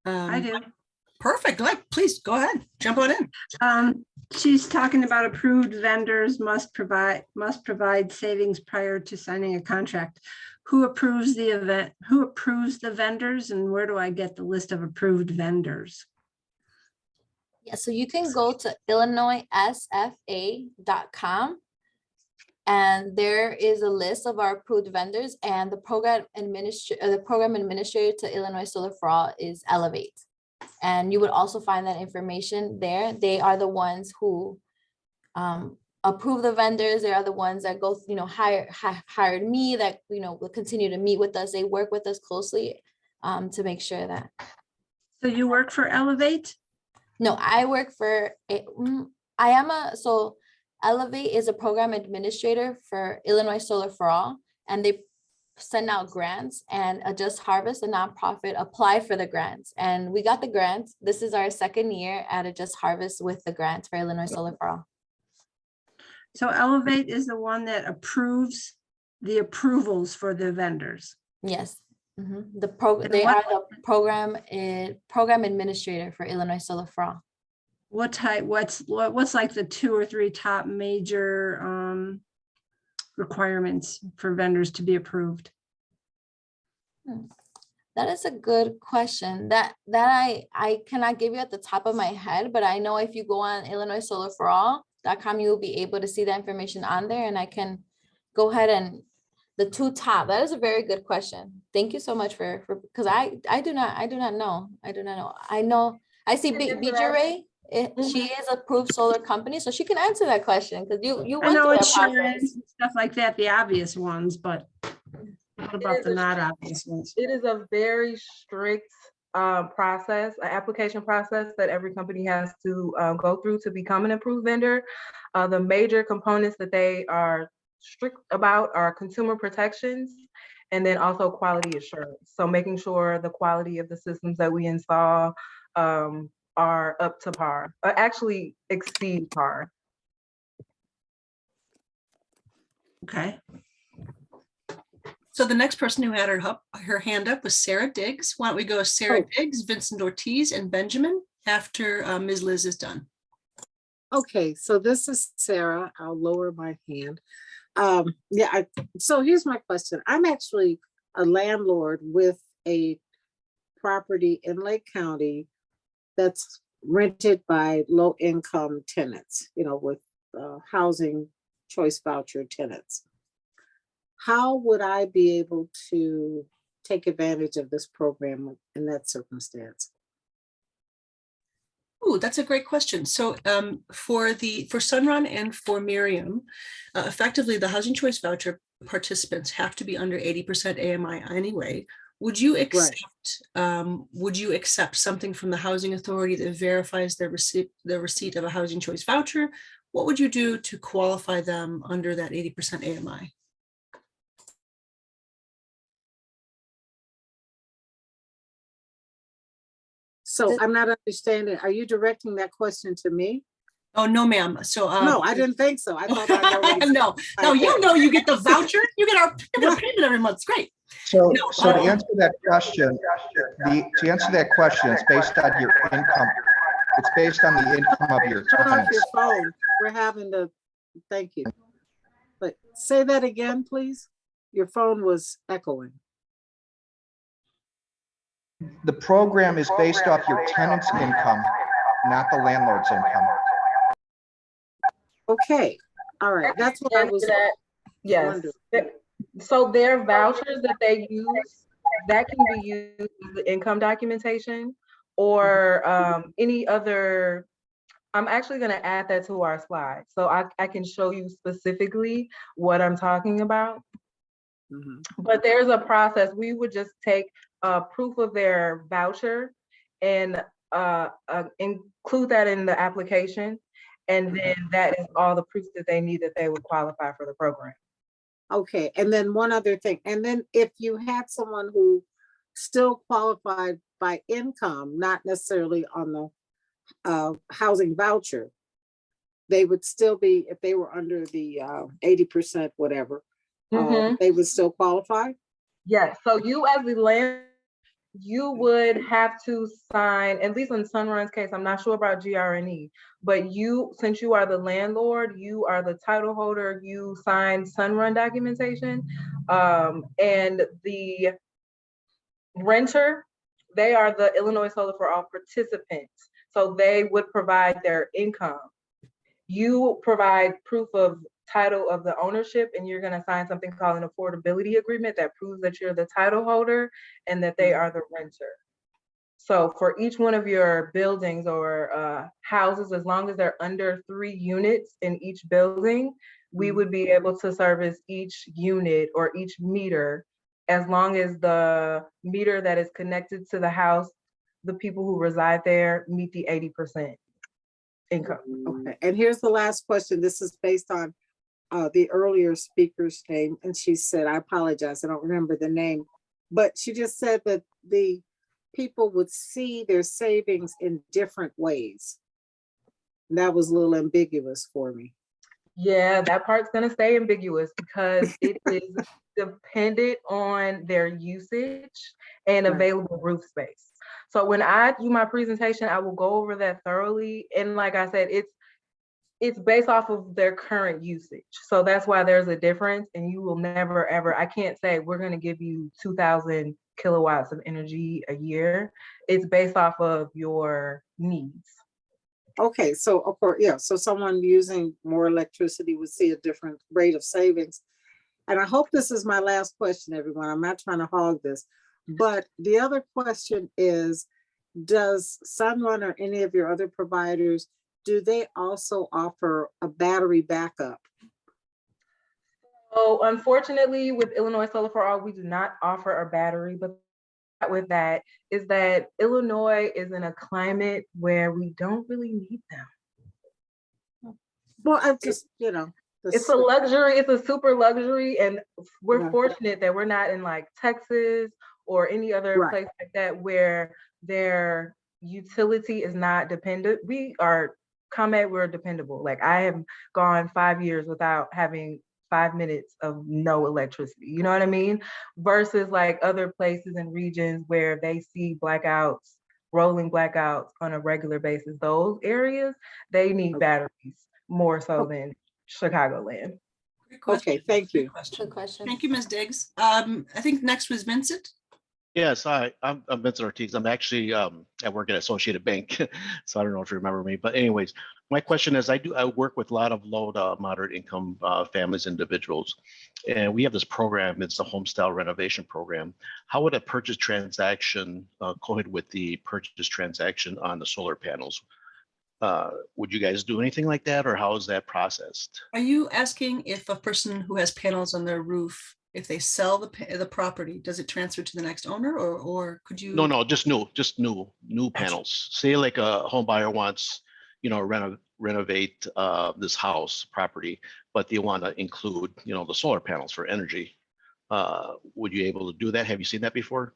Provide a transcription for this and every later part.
I do. Perfect. Like, please go ahead. Jump on in. She's talking about approved vendors must provide savings prior to signing a contract. Who approves the event? Who approves the vendors, and where do I get the list of approved vendors? Yeah, so you can go to illinoissfa.com, and there is a list of our approved vendors, and the program administrator to Illinois Solar for All is Elevate. And you would also find that information there. They are the ones who approve the vendors. They are the ones that go, hired me, that, will continue to meet with us. They work with us closely to make sure that. So you work for Elevate? No, I work for, so Elevate is a program administrator for Illinois Solar for All, and they send out grants, and Just Harvest, a nonprofit, applied for the grants, and we got the grants. This is our second year at Just Harvest with the grants for Illinois Solar for All. So Elevate is the one that approves the approvals for the vendors. Yes. And They are the program administrator for Illinois Solar for All. What's like the 2 or 3 top major requirements for vendors to be approved? That is a good question that I cannot give you at the top of my head, but I know if you go on illinoissolarforall.com, you will be able to see that information on there, and I can go ahead and the 2 top. That is a very good question. Thank you so much for because I do not know. I know I see Bija Ray. She is approved solar company, so she can answer that question, because you I know went through that process. insurance and stuff like that, the obvious ones, but what about the not obvious ones? It is a very strict process, an application process that every company has to go through to become an approved vendor. The major components that they are strict about are consumer protections, and then also quality assurance. So making sure the quality of the systems that we install are up to par, or actually exceed par. Okay. So the next person who had her hand up was Sarah Diggs. Why don't we go Sarah Diggs, Vincent Ortiz, and Benjamin after Ms. Liz is done. Okay, so this is Sarah. I'll lower my hand. So here's my question. I'm actually a landlord with a property in Lake County that's rented by low-income tenants, with housing choice voucher tenants. How would I be able to take advantage of this program in that circumstance? Oh, that's a great question. So for Sunrun and for Miriam, effectively the housing choice voucher participants have to be under 80% AMI anyway. Would you accept something from the housing authority that verifies the receipt of a housing choice voucher? What would you do to qualify them under that 80% AMI? So I'm not understanding. Are you directing that question to me? Oh, no, ma'am. So no, I didn't think so. I thought I already no, you get the voucher. You get our payment every month. It's great. So to answer that question, it's based on your income. It's based on the income of your Turn off tenants. your phone. We're having to, thank you. But say that again, please. Your phone was echoing. The program is based off your tenant's income, not the landlord's income. Okay, all right. That's what I was wondering. So their vouchers that they use, that can be used as the income documentation or any other. I'm actually going to add that to our slide, so I can show you specifically what I'm talking about. But there's a process. We would just take proof of their voucher and include that in the application. And then that is all the proof that they need that they would qualify for the program. Okay, and then one other thing. And then if you had someone who still qualified by income, not necessarily on the housing voucher, they would still be, if they were under the 80% whatever, they would still qualify? Yes, so you as the landlord you would have to sign, at least in Sunrun's case, I'm not sure about GRNE, but you, since you are the landlord, you are the title holder, you sign Sunrun documentation. And the renter, they are the Illinois Solar for All participants. So they would provide their income. You provide proof of title of the ownership, and you're going to sign something called an affordability agreement that proves that you're the title holder and that they are the renter. So for each one of your buildings or houses, as long as they're under 3 units in each building, we would be able to service each unit or each meter, as long as the meter that is connected to the house, the people who reside there meet the 80% income. Okay, and here's the last question. This is based on the earlier speaker's name, and she said, I apologize, I don't remember the name, but she just said that the people would see their savings in different ways. And that was a little ambiguous for me. Yeah, that part's gonna stay ambiguous because it is dependent on their usage and Right. available roof space. So when I do my presentation, I will go over that thoroughly. And like I said, it's based off of their current usage. So that's why there's a difference, and you will never, ever, I can't say we're gonna give you 2,000 kilowatts of energy a year. It's based off of your needs. Okay, so of course, yeah, so someone using more electricity would see a different rate of savings. And I hope this is my last question, everyone. I'm not trying to hog this, but the other question is, does Sunrun or any of your other providers, do they also offer a battery backup? So unfortunately, with Illinois Solar for All, we do not offer a battery, but with that is that Illinois is in a climate where we don't really need them. Well, I just, you know. It's a luxury, it's a super luxury, and we're Right. fortunate that we're not in like Texas or any other Right. place like that where their utility is not dependent. We are ComEd, we're dependable. Like I have gone 5 years without having 5 minutes of no electricity. You know what I mean? Versus like other places and regions where they see blackouts, rolling blackouts on a regular basis. Those areas, they need batteries more so than Chicagoland. Great question. Okay, thank Great you. question. Good question. Thank you, Ms. Diggs. I think next was Vincent. Yes, hi, I'm Vincent Ortiz. I'm actually I work at Associated Bank, so I don't know if you remember me. But anyways, my question is, I work with a lot of low to moderate income families, individuals, and we have this program. It's the home style renovation program. How would a purchase transaction coincide with the purchase transaction on the solar panels? Would you guys do anything like that, or how is that processed? Are you asking if a person who has panels on their roof, if they sell the property, does it transfer to the next owner, or could you? No, just new panels. Say like a home buyer wants, renovate this house property, but they want to include, the solar panels for energy. Would you able to do that? Have you seen that before?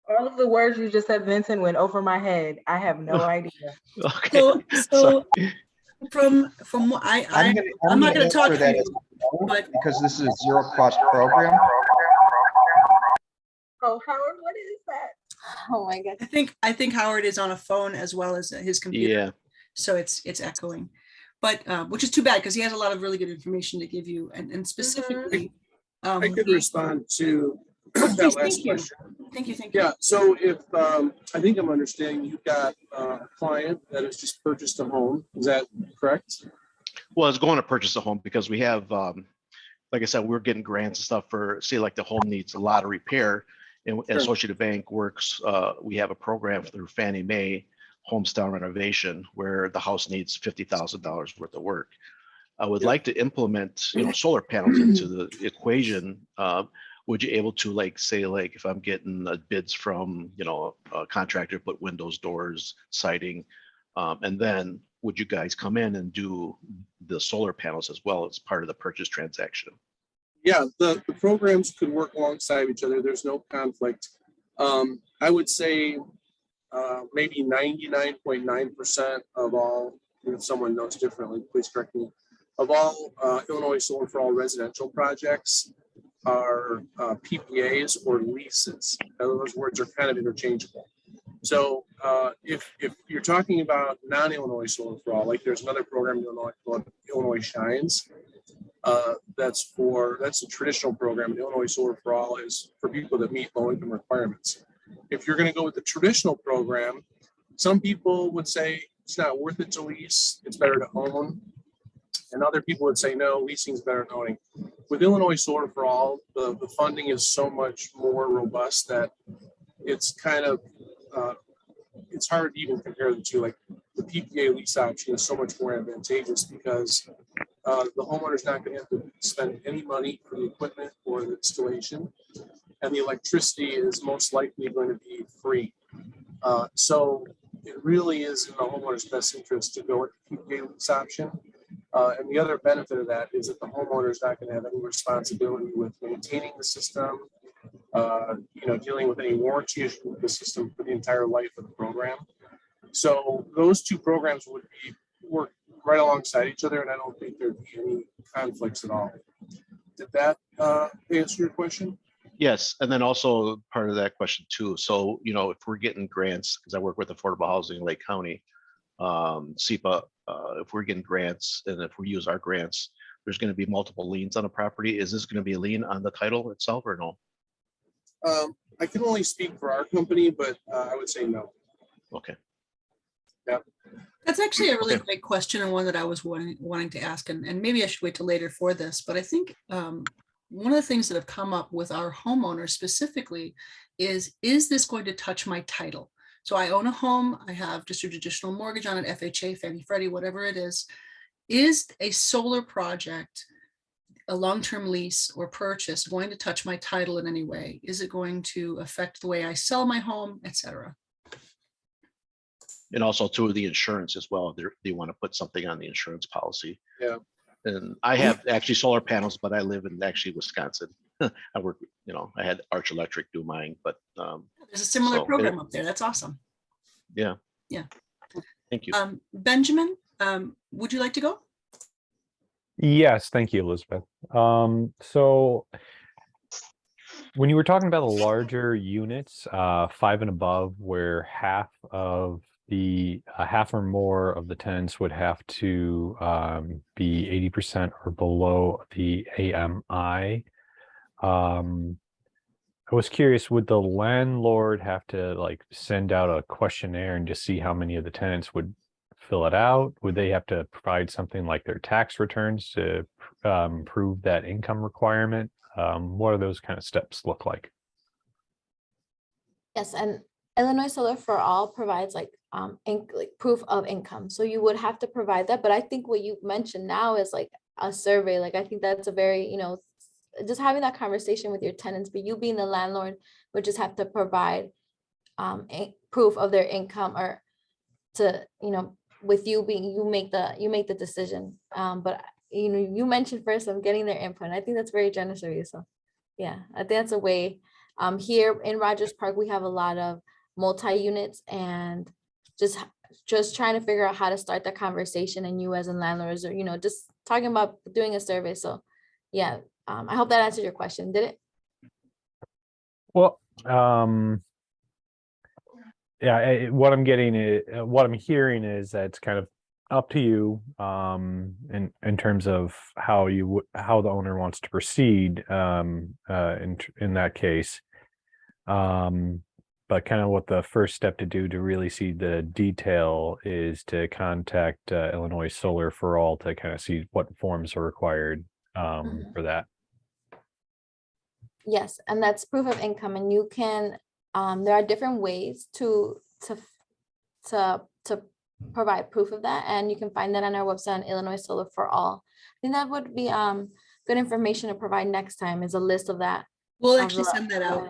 All of the words you just said, Vincent, went over my head. I have no idea. Okay. So Sorry. from what I'm not going to talk answer for that you, as no, but because this is a zero cost program. Oh, Howard, what is that? Oh my God. I think Howard is on a phone as well as his computer. Yeah. So it's echoing, but which is too bad because he has a lot of really good information to give you, and specifically. I could respond to Please, that thank last you. question. Thank you. Yeah, so if, I think I'm understanding you've got a client that has just purchased a home, is that correct? Well, it's going to purchase a home because we have, like I said, we're getting grants and stuff for, say, like the home needs a lot of repair. And Sure. Associated Bank works, we have a program through Fannie Mae home style renovation where the house needs $50,000 worth of work. I would Yeah. like to implement, solar panels into the equation. Would you able to say if I'm getting bids from, a contractor, put windows, doors, siding, and then would you guys come in and do the solar panels as well as part of the purchase transaction? Yeah, the programs could work alongside each other. There's no conflict. I would say maybe 99.9% of all, if someone knows differently, please correct me, of all Illinois Solar for All residential projects, are PPAs or leases. Those words are kind of interchangeable. So if you're talking about non-Illinois Solar for All, like there's another program, Illinois Shines, that's a traditional program. Illinois Solar for All is for people that meet low income requirements. If you're going to go with the traditional program, some people would say it's not worth it to lease, it's better to own. And other people would say, no, leasing is better than owning. With Illinois Solar for All, the funding is so much more robust that it's kind of, it's hard to even compare the two. Like the PPA lease option is so much more advantageous because the homeowner's not going to have to spend any money for the equipment or the installation, and the electricity is most likely going to be free. So it really is in the homeowner's best interest to go with the PPA lease option. And the other benefit of that is that the homeowner is not going to have any responsibility with maintaining the system, dealing with any warranty issues with the system for the entire life of the program. So those two programs would work right alongside each other, and I don't think there'd be any conflicts at all. Did that answer your question? Yes, and then also part of that question too. So, if we're getting grants, because I work with affordable housing in Lake County, SEPA, if we're getting grants and if we use our grants, there's going to be multiple liens on a property. Is this going to be a lien on the title itself or no? I can only speak for our company, but I would say no. Okay. Yeah. That's actually a really Okay. great question, and one that I was wanting to ask, and maybe I should wait till later for this, but I think one of the things that have come up with our homeowners specifically is this going to touch my title? So I own a home, I have just a traditional mortgage on it, FHA, Fannie Freddie, whatever it is. Is a solar project, a long-term lease or purchase, going to touch my title in any way? Is it going to affect the way I sell my home, et cetera? And also too, the insurance as well. They want to put something on the insurance policy. Yeah. And I have actually solar panels, but I live in actually Wisconsin. I work, I had Arch Electric do mine, but There's a similar So, program up there. That's awesome. yeah. Yeah. Thank you. Benjamin, would you like to go? Yes, thank you, Elizabeth. So when you were talking about the larger units, 5 and above, where half or more of the tenants would have to be 80% or below the AMI. I was curious, would the landlord have to send out a questionnaire and just see how many of the tenants would fill it out? Would they have to provide something like their tax returns to prove that income requirement? What do those kind of steps look like? Yes, and Illinois Solar for All provides proof of income. So you would have to provide that. But I think what you mentioned now is like a survey. I think that's a very, just having that conversation with your tenants, but you being the landlord would just have to provide proof of their income, or to, with you being, you make the decision. But you mentioned first of getting their input. And I think that's very generous of you. So yeah, I think that's a way. Here in Rogers Park, we have a lot of multi-units, and just trying to figure out how to start the conversation, and you as a landlords, or just talking about doing a survey. So yeah, I hope that answered your question. Did it? Well, yeah, what I'm hearing is that it's kind of up to you in terms of how the owner wants to proceed in that case. But kind of what the first step to do to really see the detail is to contact Illinois Solar for All to kind of see what forms are required for that. Yes, and that's proof of income, and you can, there are different ways to provide proof of that, and you can find that on our website on Illinois Solar for All. I think that would be good information to provide next time, is a list of that. We'll actually send that out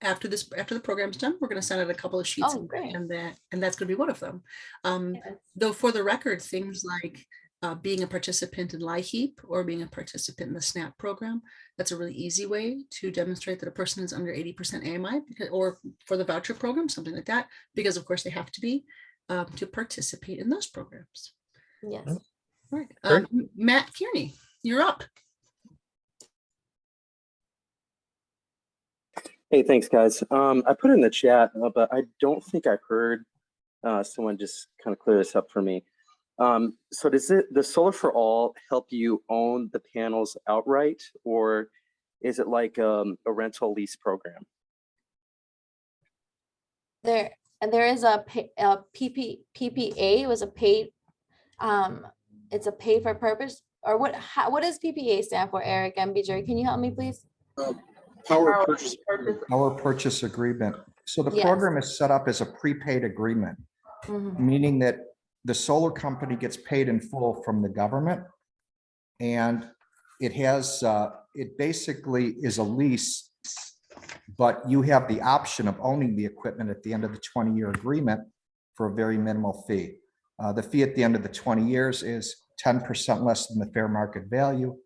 after the program's done. We're going to send out a couple of sheets, Oh, great. and that's going to be one of them. Yes. Though for the record, things like being a participant in LIHEAP or being a participant in the SNAP program, that's a really easy way to demonstrate that a person is under 80% AMI, or for the voucher program, something like that, because of course they have to be to participate in those programs. Yes. All right, Great. Matt Kearney, you're up. Hey, thanks, guys. I put it in the chat, but I don't think I heard someone just kind of clear this up for me. So does the Solar for All help you own the panels outright, or is it like a rental lease program? There is a PPA. It was a paid, it's a pay for purpose, or what does PPA stand for, Eric and Jerry? Can you help me, please? Power purchase. Our purchase agreement. So the Yes. program is set up as a prepaid agreement, Mhm. meaning that the solar company gets paid in full from the government. And it has, it basically is a lease, but you have the option of owning the equipment at the end of the 20-year agreement for a very minimal fee. The fee at the end of the 20 years is 10% less than the fair market value,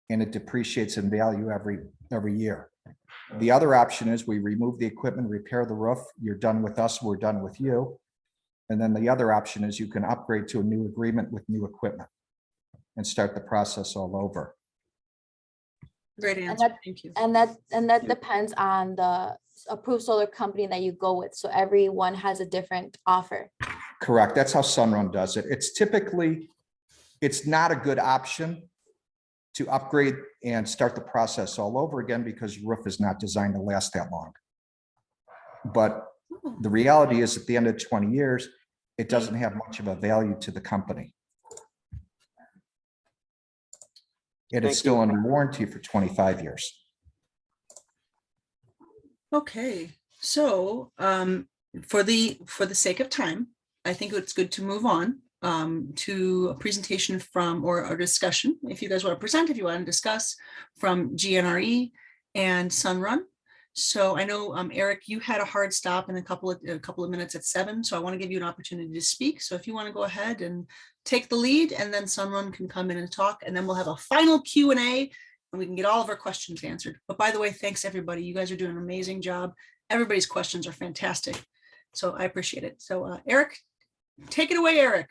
and it depreciates in value every year. The other option is we remove the equipment, repair the roof. You're done with us, we're done with you. And then the other option is you can upgrade to a new agreement with new equipment and start the process all over. Great And answer. that, Thank you. and that depends on the approved solar company that you go with. So everyone has a different offer. Correct. That's how Sunrun does it. It's typically, it's not a good option to upgrade and start the process all over again because your roof is not designed to last that long. But the reality is at the end of 20 years, it doesn't have much of a value to the company. It is still under warranty for 25 years. Okay, so for the sake of time, I think it's good to move on to a presentation from, or a discussion, if you guys want to present, if you want to discuss, from GNRE and Sunrun. So I know, Eric, you had a hard stop in a couple of minutes at 7, so I want to give you an opportunity to speak. So if you want to go ahead and take the lead, and then Sunrun can come in and talk, and then we'll have a final Q&A, and we can get all of our questions answered. But by the way, thanks everybody. You guys are doing an amazing job. Everybody's questions are fantastic. So I appreciate it. So Eric, take it away, Eric.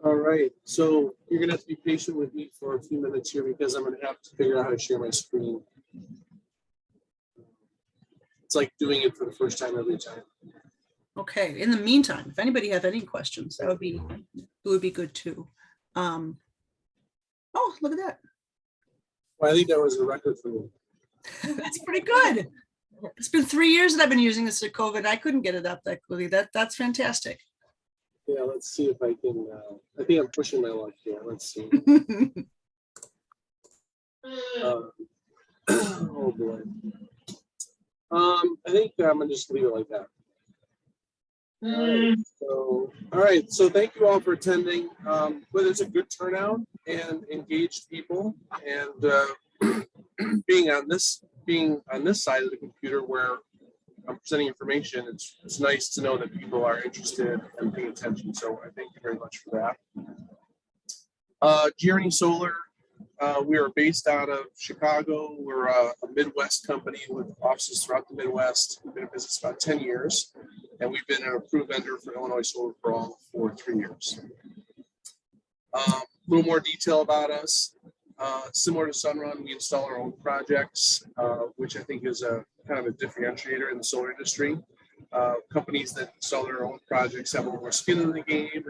All right, so you're gonna have to be patient with me for a few minutes here because I'm gonna have to figure out how to share my screen. It's like doing it for the first time every time. Okay, in the meantime, if anybody have any questions, that would be, it would be good too. Oh, look at that. Well, I think that was a record for me. That's pretty good. It's been 3 years that I've been using this at COVID. I couldn't get it up that quickly. That's fantastic. Yeah, let's see if I can, I think I'm pushing my luck here. Let's see. Oh boy. I think I'm gonna just leave it like that. All right, so thank you all for attending. But it's a good turnout and engaged people, and being on this side of the computer where I'm presenting information, it's nice to know that people are interested and paying attention. So I thank you very much for that. GNRE Solar, we are based out of Chicago. We're a Midwest company with offices throughout the Midwest. We've been in business about 10 years, and we've been an approved vendor for Illinois Solar for All for 3 years. A little more detail about us. Similar to Sunrun, we install our own projects, which I think is a kind of a differentiator in the solar industry. Companies that install their own projects have a little more skin in the game,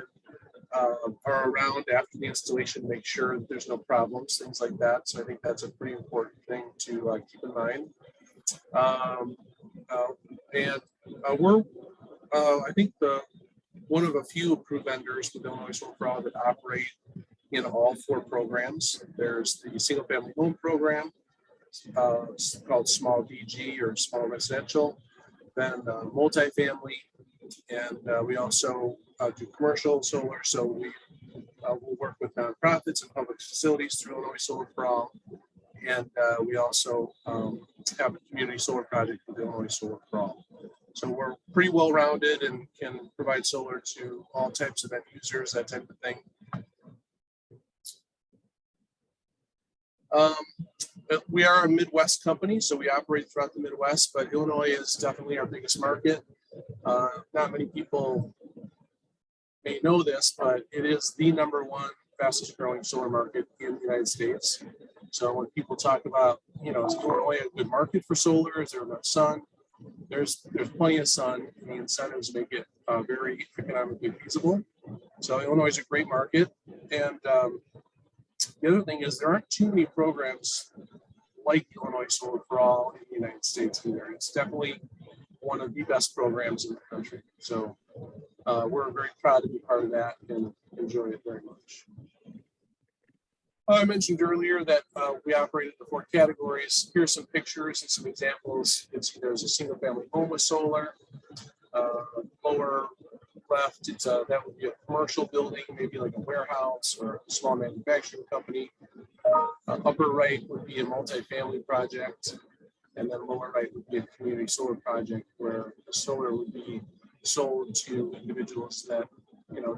and are around after the installation, make sure that there's no problems, things like that. So I think that's a pretty important thing to keep in mind. We're, I think, one of a few approved vendors with Illinois Solar for All that operate in all 4 programs. There's the single family home program, called small DG or small residential, then multifamily, and we also do commercial solar. So we will work with nonprofits and public facilities through Illinois Solar for All, and we also have a community solar project with Illinois Solar for All. So we're pretty well rounded and can provide solar to all types of end users, that type of thing. We are a Midwest company, so we operate throughout the Midwest, but Illinois is definitely our biggest market. Not many people may know this, but it is the #1 fastest growing solar market in the United States. So when people talk about, is Illinois a good market for solar? Is there enough sun? There's plenty of sun, and the incentives make it very economically feasible. So Illinois is a great market. And the other thing is there aren't too many programs like Illinois Solar for All in the United States either. It's definitely one of the best programs in the country. So we're very proud to be part of that and enjoy it very much. I mentioned earlier that we operate in the 4 categories. Here's some pictures and some examples. There's a single family home with solar. Lower left, that would be a commercial building, maybe like a warehouse or a small manufacturing company. Upper right would be a multifamily project. And then lower right would be a community solar project where the solar would be sold to individuals that,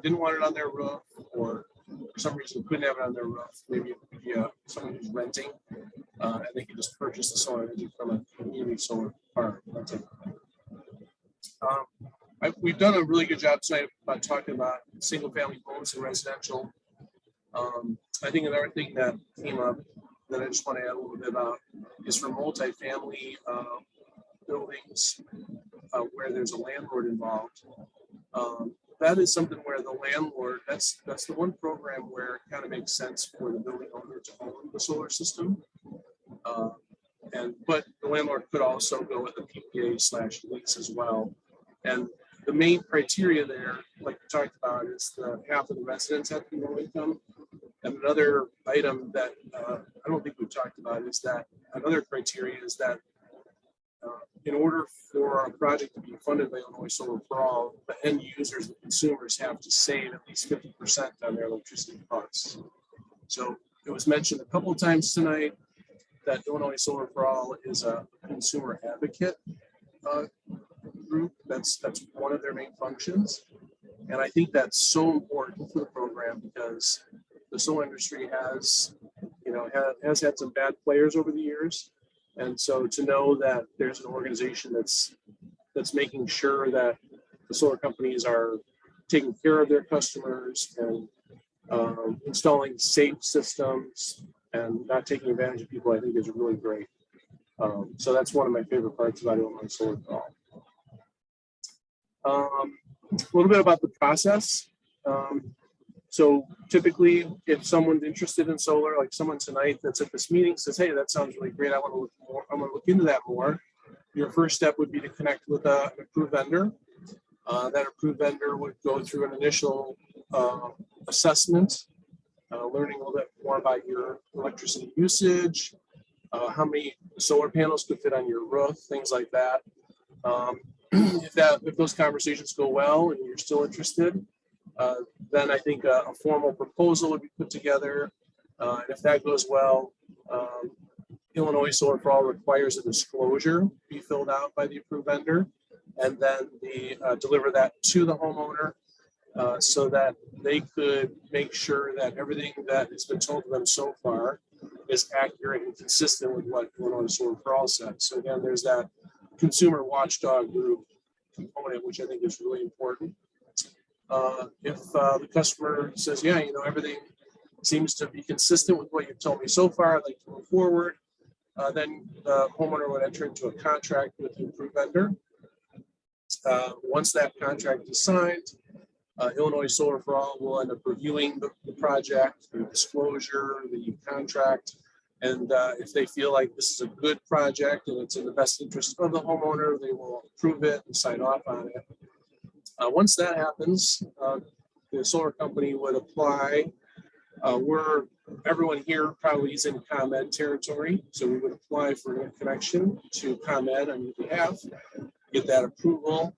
didn't want it on their roof, or for some reason couldn't have it on their roof. Maybe it would be someone who's renting, and they could just purchase the solar energy from a community solar park. We've done a really good job tonight about talking about single family homes and residential. I think another thing that came up that I just want to add a little bit about is for multifamily buildings where there's a landlord involved. That is something where the landlord, that's the one program where it kind of makes sense for the building owner to own the solar system. But the landlord could also go with a PPA/lease as well. And the main criteria there, like we talked about, is the half of the residents have to be low income. And another item that I don't think we've talked about is that another criteria is that in order for a project to be funded by Illinois Solar for All, the end users, the consumers, have to save at least 50% on their electricity costs. So it was mentioned a couple of times tonight that Illinois Solar for All is a consumer advocate group. That's one of their main functions. And I think that's so important for the program because the solar industry has had some bad players over the years. And so to know that there's an organization that's making sure that the solar companies are taking care of their customers and installing safe systems and not taking advantage of people, I think is really great. So that's one of my favorite parts about Illinois Solar for All. A little bit about the process. So typically, if someone's interested in solar, like someone tonight that's at this meeting says, "Hey, that sounds really great. I want to look more. I want to look into that more." Your first step would be to connect with an approved vendor. That approved vendor would go through an initial assessment, learning a little bit more about your electricity usage, how many solar panels could fit on your roof, things like that. If those conversations go well and you're still interested, then I think a formal proposal would be put together. And if that goes well, Illinois Solar for All requires a disclosure be filled out by the approved vendor, and then deliver that to the homeowner so that they could make sure that everything that has been told to them so far is accurate and consistent with what Illinois Solar for All said. So again, there's that consumer watchdog group component, which I think is really important. If the customer says, "Yeah, everything seems to be consistent with what you've told me so far, I'd like to move forward," then the homeowner would enter into a contract with the approved vendor. Once that contract is signed, Illinois Solar for All will end up reviewing the project, the disclosure, the contract, and if they feel like this is a good project and it's in the best interest of the homeowner, they will approve it and sign off on it. Once that happens, the solar company would apply. Everyone here probably is in ComEd territory, so we would apply for a connection to ComEd on your behalf, get that approval.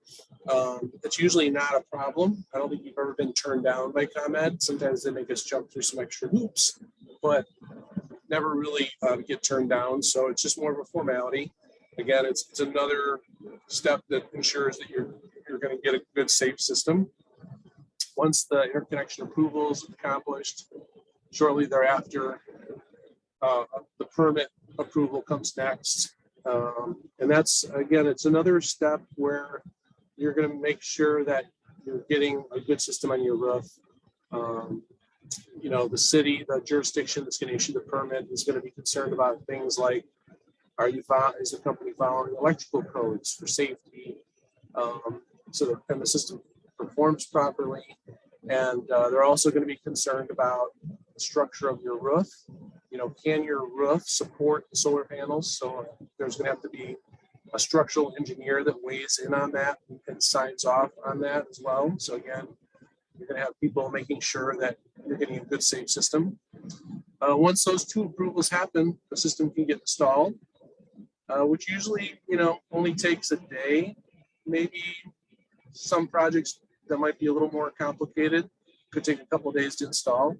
It's usually not a problem. I don't think you've ever been turned down by ComEd. Sometimes they make us jump through some extra hoops, but never really get turned down. So it's just more of a formality. Again, it's another step that ensures that you're going to get a good, safe system. Once the interconnection approval is accomplished, shortly thereafter, the permit approval comes next. And that's, again, it's another step where you're going to make sure that you're getting a good system on your roof. the city, the jurisdiction that's going to issue the permit is going to be concerned about things like, is the company following electrical codes for safety? So that the system performs properly. And they're also going to be concerned about the structure of your roof. Can your roof support the solar panels? So there's going to have to be a structural engineer that weighs in on that and signs off on that as well. So again, you're going to have people making sure that you're getting a good, safe system. Once those two approvals happen, the system can get installed, which usually, only takes a day. Maybe some projects that might be a little more complicated could take a couple of days to install.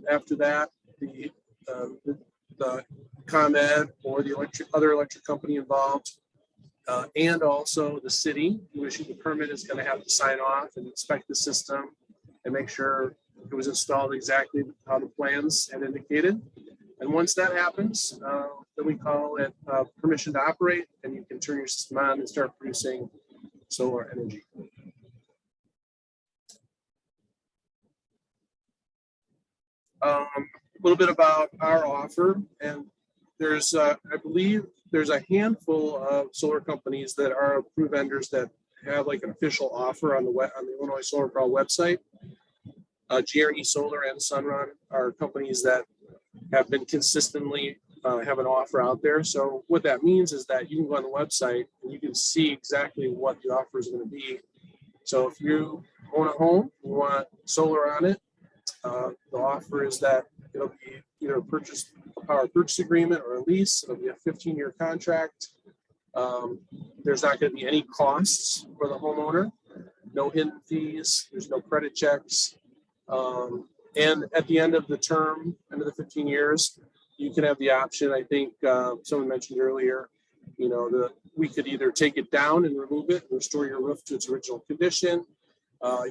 After that, the ComEd or the other electric company involved, and also the city who issued the permit is going to have to sign off and inspect the system and make sure it was installed exactly how the plans had indicated. And once that happens, then we call it permission to operate, and you can turn your system on and start producing solar energy. A little bit about our offer, and there's, I believe, there's a handful of solar companies that are approved vendors that have like an official offer on the Illinois Solar for All website. GRE Solar and Sunrun are companies that have been consistently have an offer out there. So what that means is that you can go on the website and you can see exactly what the offer is going to be. So if you own a home, you want solar on it, the offer is that it'll be either a power purchase agreement or a lease. It'll be a 15-year contract. There's not going to be any costs for the homeowner, no hidden fees, there's no credit checks. And at the end of the term, end of the 15 years, you can have the option. I think someone mentioned earlier, we could either take it down and remove it, restore your roof to its original condition.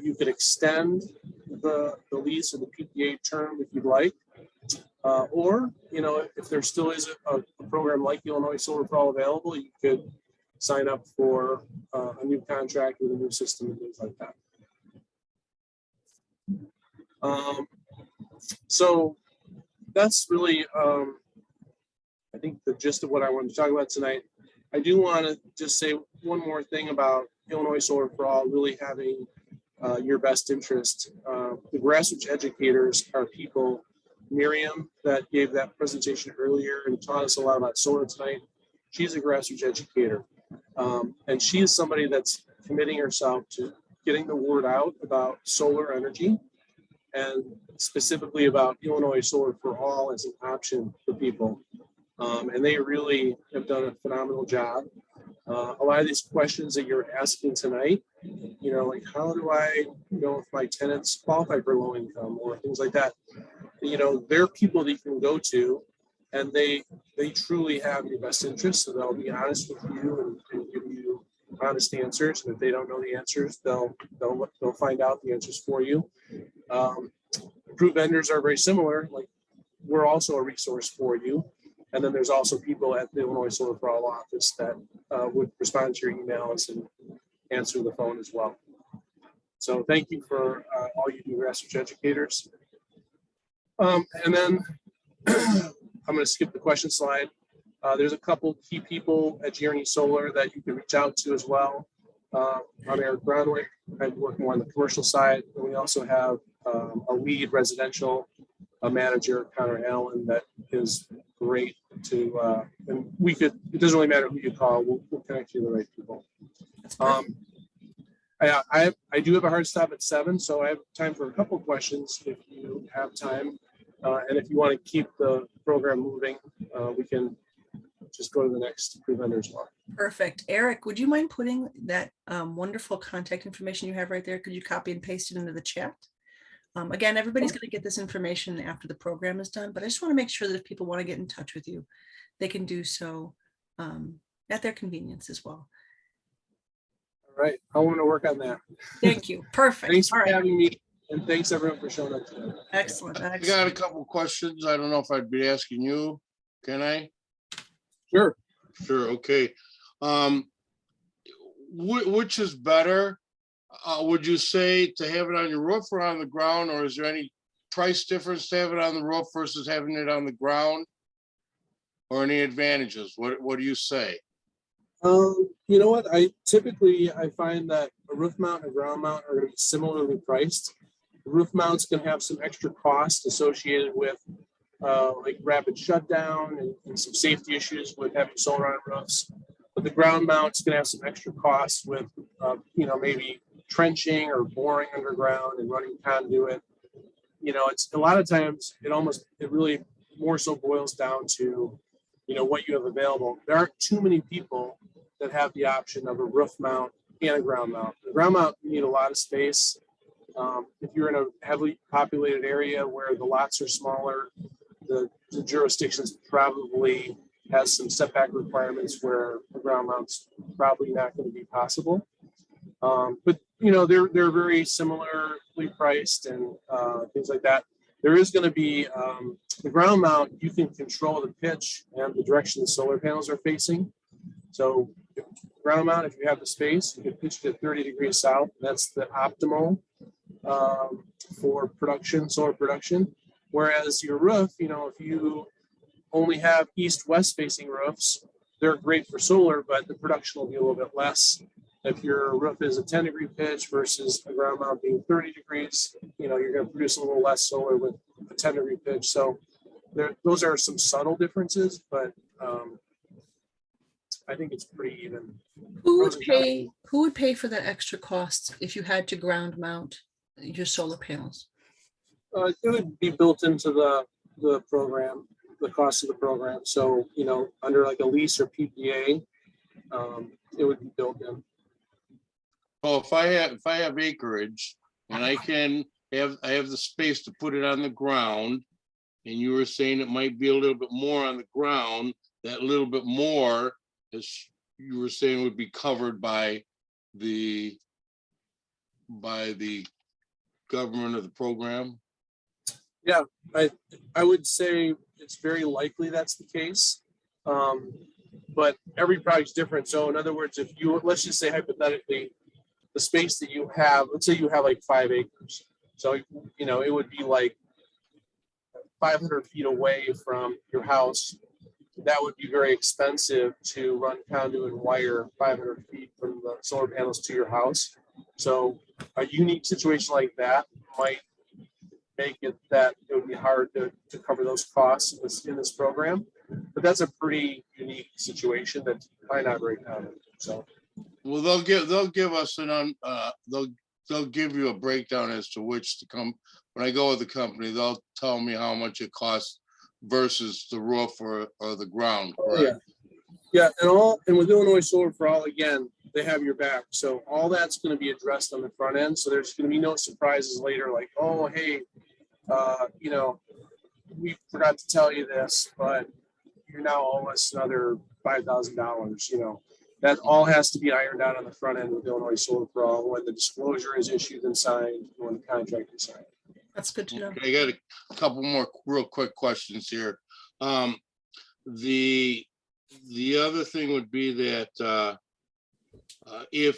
You could extend the lease or the PPA term if you'd like. Or, if there still is a program like Illinois Solar for All available, you could sign up for a new contract with a new system and things like that. So that's really, I think, the gist of what I wanted to talk about tonight. I do want to just say one more thing about Illinois Solar for All really having your best interest. The grassroots educators are people. Miriam, that gave that presentation earlier and taught us a lot about solar tonight, she's a grassroots educator. And she is somebody that's committing herself to getting the word out about solar energy, and specifically about Illinois Solar for All as an option for people. And they really have done a phenomenal job. A lot of these questions that you're asking tonight, like how do I know if my tenants qualify for low income or things like that? They're people that you can go to, and they truly have your best interest. So they'll be honest with you and give you honest answers. And if they don't know the answers, they'll find out the answers for you. Approved vendors are very similar. Like, we're also a resource for you. And then there's also people at the Illinois Solar for All office that would respond to your emails and answer the phone as well. So thank you for all you do, grassroots educators. And then I'm going to skip the question slide. There's a couple key people at GRE Solar that you can reach out to as well. I'm Eric Brownwick. I'm working on the commercial side. And we also have a lead residential manager, Connor Allen, that is great to, and it doesn't really matter who you call, we'll connect you to the right people. I do have a hard stop at 7, so I have time for a couple of questions if you have time. And if you want to keep the program moving, we can just go to the next vendor as well. Perfect. Eric, would you mind putting that wonderful contact information you have right there? Could you copy and paste it into the chat? Again, everybody's going to get this information after the program is done, but I just want to make sure that if people want to get in touch with you, they can do so at their convenience as well. All right. I want to work on that. Thank you. Perfect. Thanks for All right. having me. And thanks everyone for showing up today. Excellent. I Excellent. got a couple questions. I don't know if I'd be asking you. Can I? Sure. Sure. Okay. Which is better? Would you say to have it on your roof or on the ground, or is there any price difference to have it on the roof versus having it on the ground? Or any advantages? What do you say? You know what? I find that a roof mount and a ground mount are going to be similarly priced. The roof mount's going to have some extra cost associated with like rapid shutdown and some safety issues with having solar on roofs. But the ground mount's going to have some extra costs with, maybe trenching or boring underground and running conduit. It's a lot of times it really more so boils down to, what you have available. There aren't too many people that have the option of a roof mount and a ground mount. The ground mount, you need a lot of space. If you're in a heavily populated area where the lots are smaller, the jurisdictions probably has some setback requirements where a ground mount's probably not going to be possible. But they're very similarly priced and things like that. There is going to be the ground mount. You can control the pitch and the direction the solar panels are facing. So ground mount, if you have the space, you can pitch it at 30 degrees south. That's the optimal for solar production. Whereas your roof, if you only have east-west facing roofs, they're great for solar, but the production will be a little bit less. If your roof is a 10-degree pitch versus a ground mount being 30 degrees, you're going to produce a little less solar with a 10-degree pitch. So those are some subtle differences, but I think it's pretty even. Who would pay for the extra costs if you had to ground mount your solar panels? It would be built into the program, the cost of the program. So, under like a lease or PPA, it would be built in. Well, if I have acreage and I have the space to put it on the ground, and you were saying it might be a little bit more on the ground, that little bit more, as you were saying, would be covered by the government of the program? Yeah, I would say it's very likely that's the case. But every project's different. So in other words, let's just say hypothetically, the space that you have, let's say you have like 5 acres. So, it would be like 500 feet away from your house. That would be very expensive to run conduit and wire 500 feet from the solar panels to your house. So a unique situation like that might make it that it would be hard to cover those costs in this program. But that's a pretty unique situation that's probably not very common. So. Well, they'll give us they'll give you a breakdown as to which to come. When I go with the company, they'll tell me how much it costs versus the roof or the ground. Correct? Yeah. And with Illinois Solar for All, again, they have your back. So all that's going to be addressed on the front end. So there's going to be no surprises later, like, oh, hey, we forgot to tell you this, but you now owe us another $5,000. That all has to be ironed out on the front end with Illinois Solar for All when the disclosure is issued and signed, when the contract is signed. That's good to know. I got a couple more real quick questions here. The other thing would be that if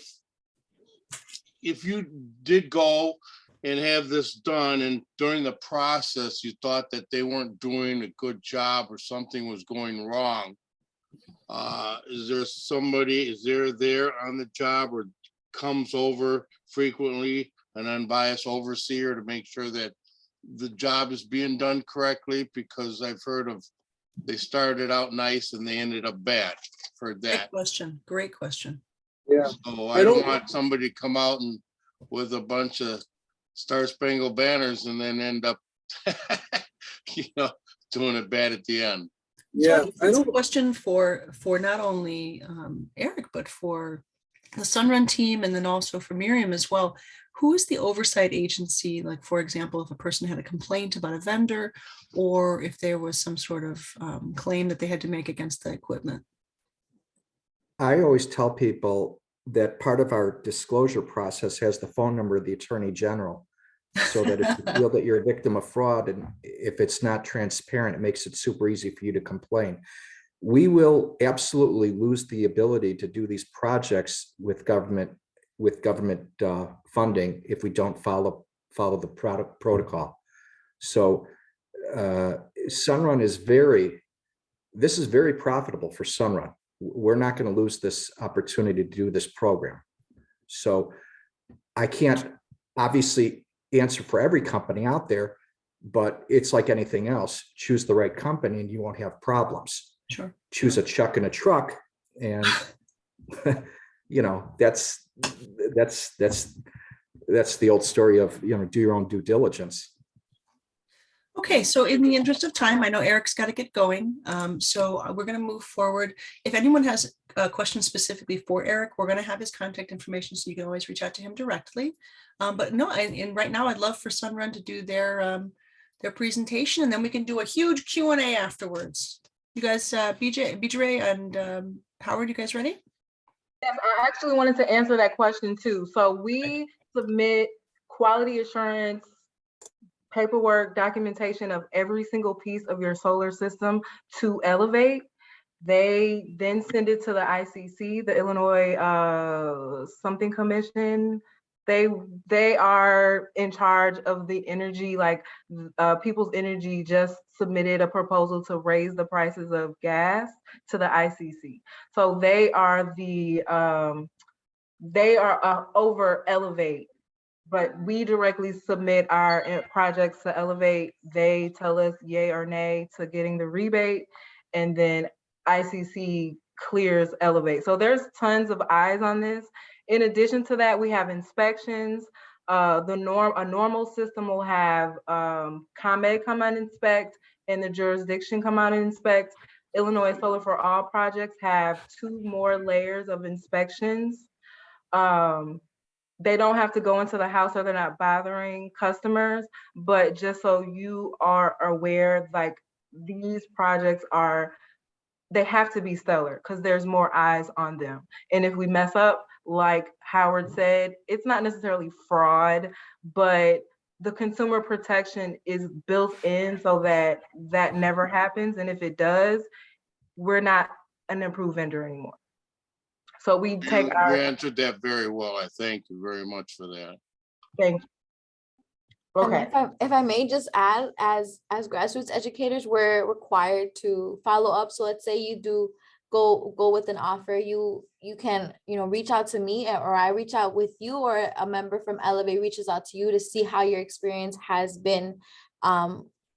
you did go and have this done, and during the process you thought that they weren't doing a good job or something was going wrong, is there there on the job or comes over frequently an unbiased overseer to make sure that the job is being done correctly? Because I've heard of they started out nice and they ended up bad. Heard that. Great question. Yeah. So I don't want somebody to come out and with a bunch of Star Spangled Banners and then end up doing it bad at the end. Yeah, so I have a question for not only Eric, but for the Sunrun team, and then also for Miriam as well. Who is the oversight agency? Like, for example, if a person had a complaint about a vendor, or if there was some sort of claim that they had to make against the equipment? I always tell people that part of our disclosure process has the phone number of the Attorney General, so that if you feel that you're a victim of fraud and if it's not transparent, it makes it super easy for you to complain. We will absolutely lose the ability to do these projects with government funding if we don't follow the protocol. So Sunrun is this is very profitable for Sunrun. We're not going to lose this opportunity to do this program. So I can't obviously answer for every company out there, but it's like anything else. Choose the right company and you won't have problems. Sure. Choose a Chuck in a truck and that's the old story of, do your own due diligence. Okay, so in the interest of time, I know Eric's got to get going. So we're going to move forward. If anyone has a question specifically for Eric, we're going to have his contact information, so you can always reach out to him directly. But no, and right now I'd love for Sunrun to do their presentation, and then we can do a huge Q&A afterwards. You guys, BJ and Howard, you guys ready? Yes, I actually wanted to answer that question too. So we submit quality assurance paperwork, documentation of every single piece of your solar system to Elevate. They then send it to the ICC, the Illinois something commission. They are in charge of the energy, like People's Energy just submitted a proposal to raise the prices of gas to the ICC. So they are over Elevate. But we directly submit our projects to Elevate. They tell us yay or nay to getting the rebate, and then ICC clears Elevate. So there's tons of eyes on this. In addition to that, we have inspections. A normal system will have ComEd come out and inspect, and the jurisdiction come out and inspect. Illinois Solar for All projects have 2 more layers of inspections. They don't have to go into the house, or they're not bothering customers, but just so you are aware, like these projects they have to be stellar because there's more eyes on them. And if we mess up, like Howard said, it's not necessarily fraud, but the consumer protection is built in so that that never happens. And if it does, we're not an approved vendor anymore. So we take You answered that very well. I thank you very much for that. Thank you. Okay. If I may just add, as grassroots educators, we're required to follow up. So let's say you do go with an offer, you can reach out to me, or I reach out with you, or a member from Elevate reaches out to you to see how your experience has been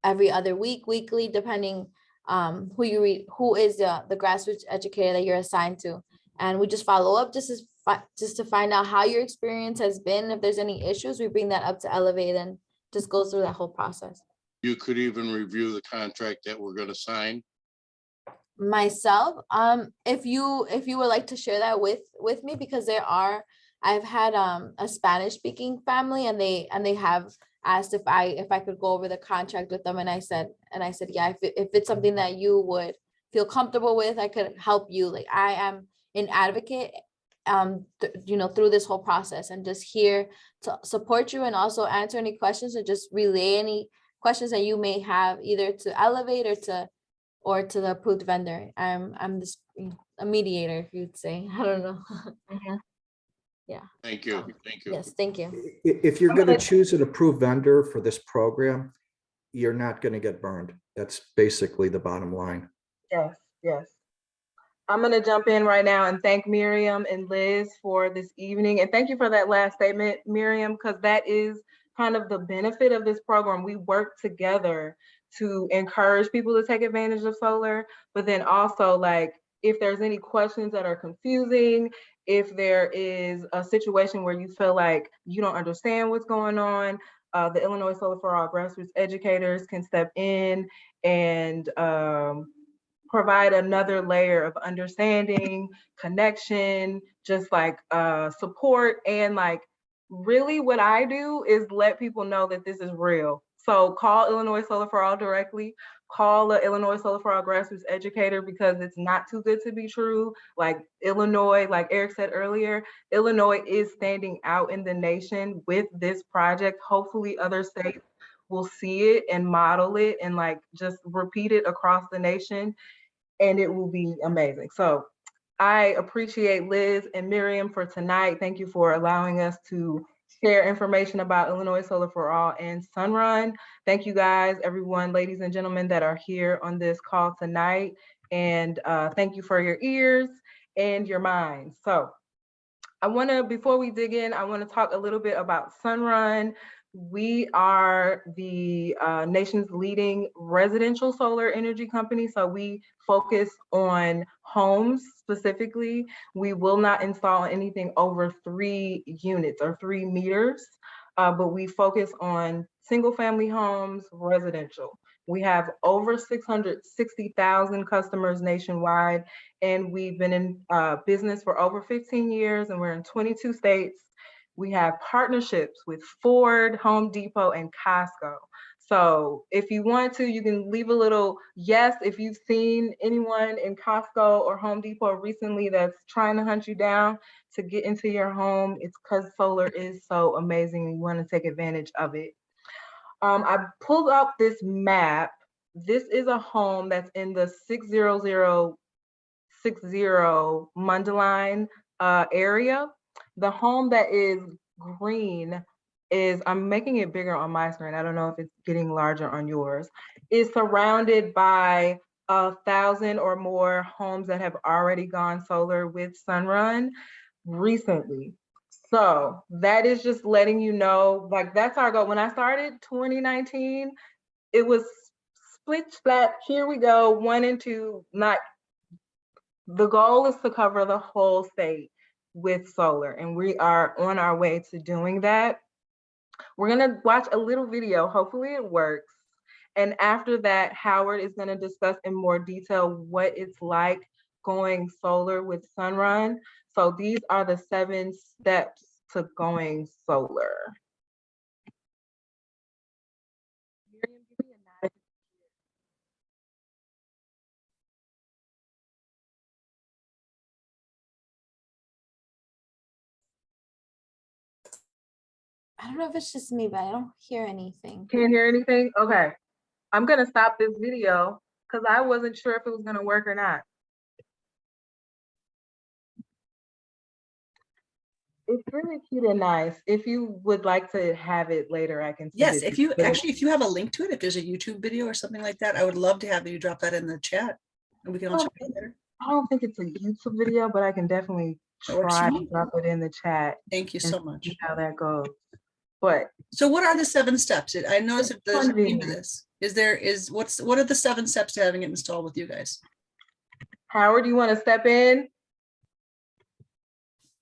every other week, weekly, depending who is the grassroots educator that you're assigned to. And we just follow up just to find out how your experience has been. If there's any issues, we bring that up to Elevate and just go through that whole process. You could even review the contract that we're going to sign. Myself, if you would like to share that with me, because I've had a Spanish speaking family, and they have asked if I could go over the contract with them, and I said yeah, if it's something that you would feel comfortable with, I could help you. Like, I am an advocate through this whole process, and just here to support you and also answer any questions, or just relay any questions that you may have, either to Elevate or to the approved vendor. I'm just a mediator, if you'd say. I don't know. Yeah. Thank you. Thank you. Yes, thank you. If you're going to choose an approved vendor for this program, you're not going to get burned. That's basically the bottom line. Yes. I'm going to jump in right now and thank Miriam and Liz for this evening. And thank you for that last statement, Miriam, because that is kind of the benefit of this program. We work together to encourage people to take advantage of solar, but then also, like, if there's any questions that are confusing, if there is a situation where you feel like you don't understand what's going on, the Illinois Solar for All grassroots educators can step in and provide another layer of understanding, connection, just like support. And like, really what I do is let people know that this is real. So call Illinois Solar for All directly, call the Illinois Solar for All grassroots educator, because it's not too good to be true. Like Illinois, like Eric said earlier, Illinois is standing out in the nation with this project. Hopefully other states will see it and model it and like just repeat it across the nation, and it will be amazing. So I appreciate Liz and Miriam for tonight. Thank you for allowing us to share information about Illinois Solar for All and Sunrun. Thank you guys, everyone, ladies and gentlemen that are here on this call tonight. And thank you for your ears and your minds. So before we dig in, I want to talk a little bit about Sunrun. We are the nation's leading residential solar energy company. So we focus on homes specifically. We will not install anything over 3 units or 3 meters, but we focus on single family homes, residential. We have over 660,000 customers nationwide, and we've been in business for over 15 years, and we're in 22 states. We have partnerships with Ford, Home Depot, and Costco. So if you want to, you can leave a little yes if you've seen anyone in Costco or Home Depot recently that's trying to hunt you down to get into your home. It's because solar is so amazing and you want to take advantage of it. I pulled up this map. This is a home that's in the 60060 Mundelein area. The home that is green is, I'm making it bigger on my screen. I don't know if it's getting larger on yours. Is surrounded by 1,000 or more homes that have already gone solar with Sunrun recently. So that is just letting you know, like that's our goal. When I started 2019, it was split splat, here we go, 1 and 2, not, the goal is to cover the whole state with solar, and we are on our way to doing that. We're gonna watch a little video, hopefully it works. And after that, Howard is gonna discuss in more detail what it's like going solar with Sunrun. So these are the 7 steps to going solar. I don't know if it's just me, but I don't hear anything. Can't hear anything? Okay. I'm gonna stop this video because I wasn't sure if it was gonna work or not. It's really cute and nice. If you would like to have it later, I can. send Yes, it if to you actually, if you have a link to it, if there's a YouTube video or something like that, I would love to have you drop that in the chat and we can all check it out later. I don't think it's a YouTube video, but I can definitely That works for try me. to drop it in the chat. Thank you and so much. see how that goes. But So what are the 7 steps? I noticed that there's a theme to convenient. this. What are the 7 steps to having it installed with you guys? Howard, you want to step in?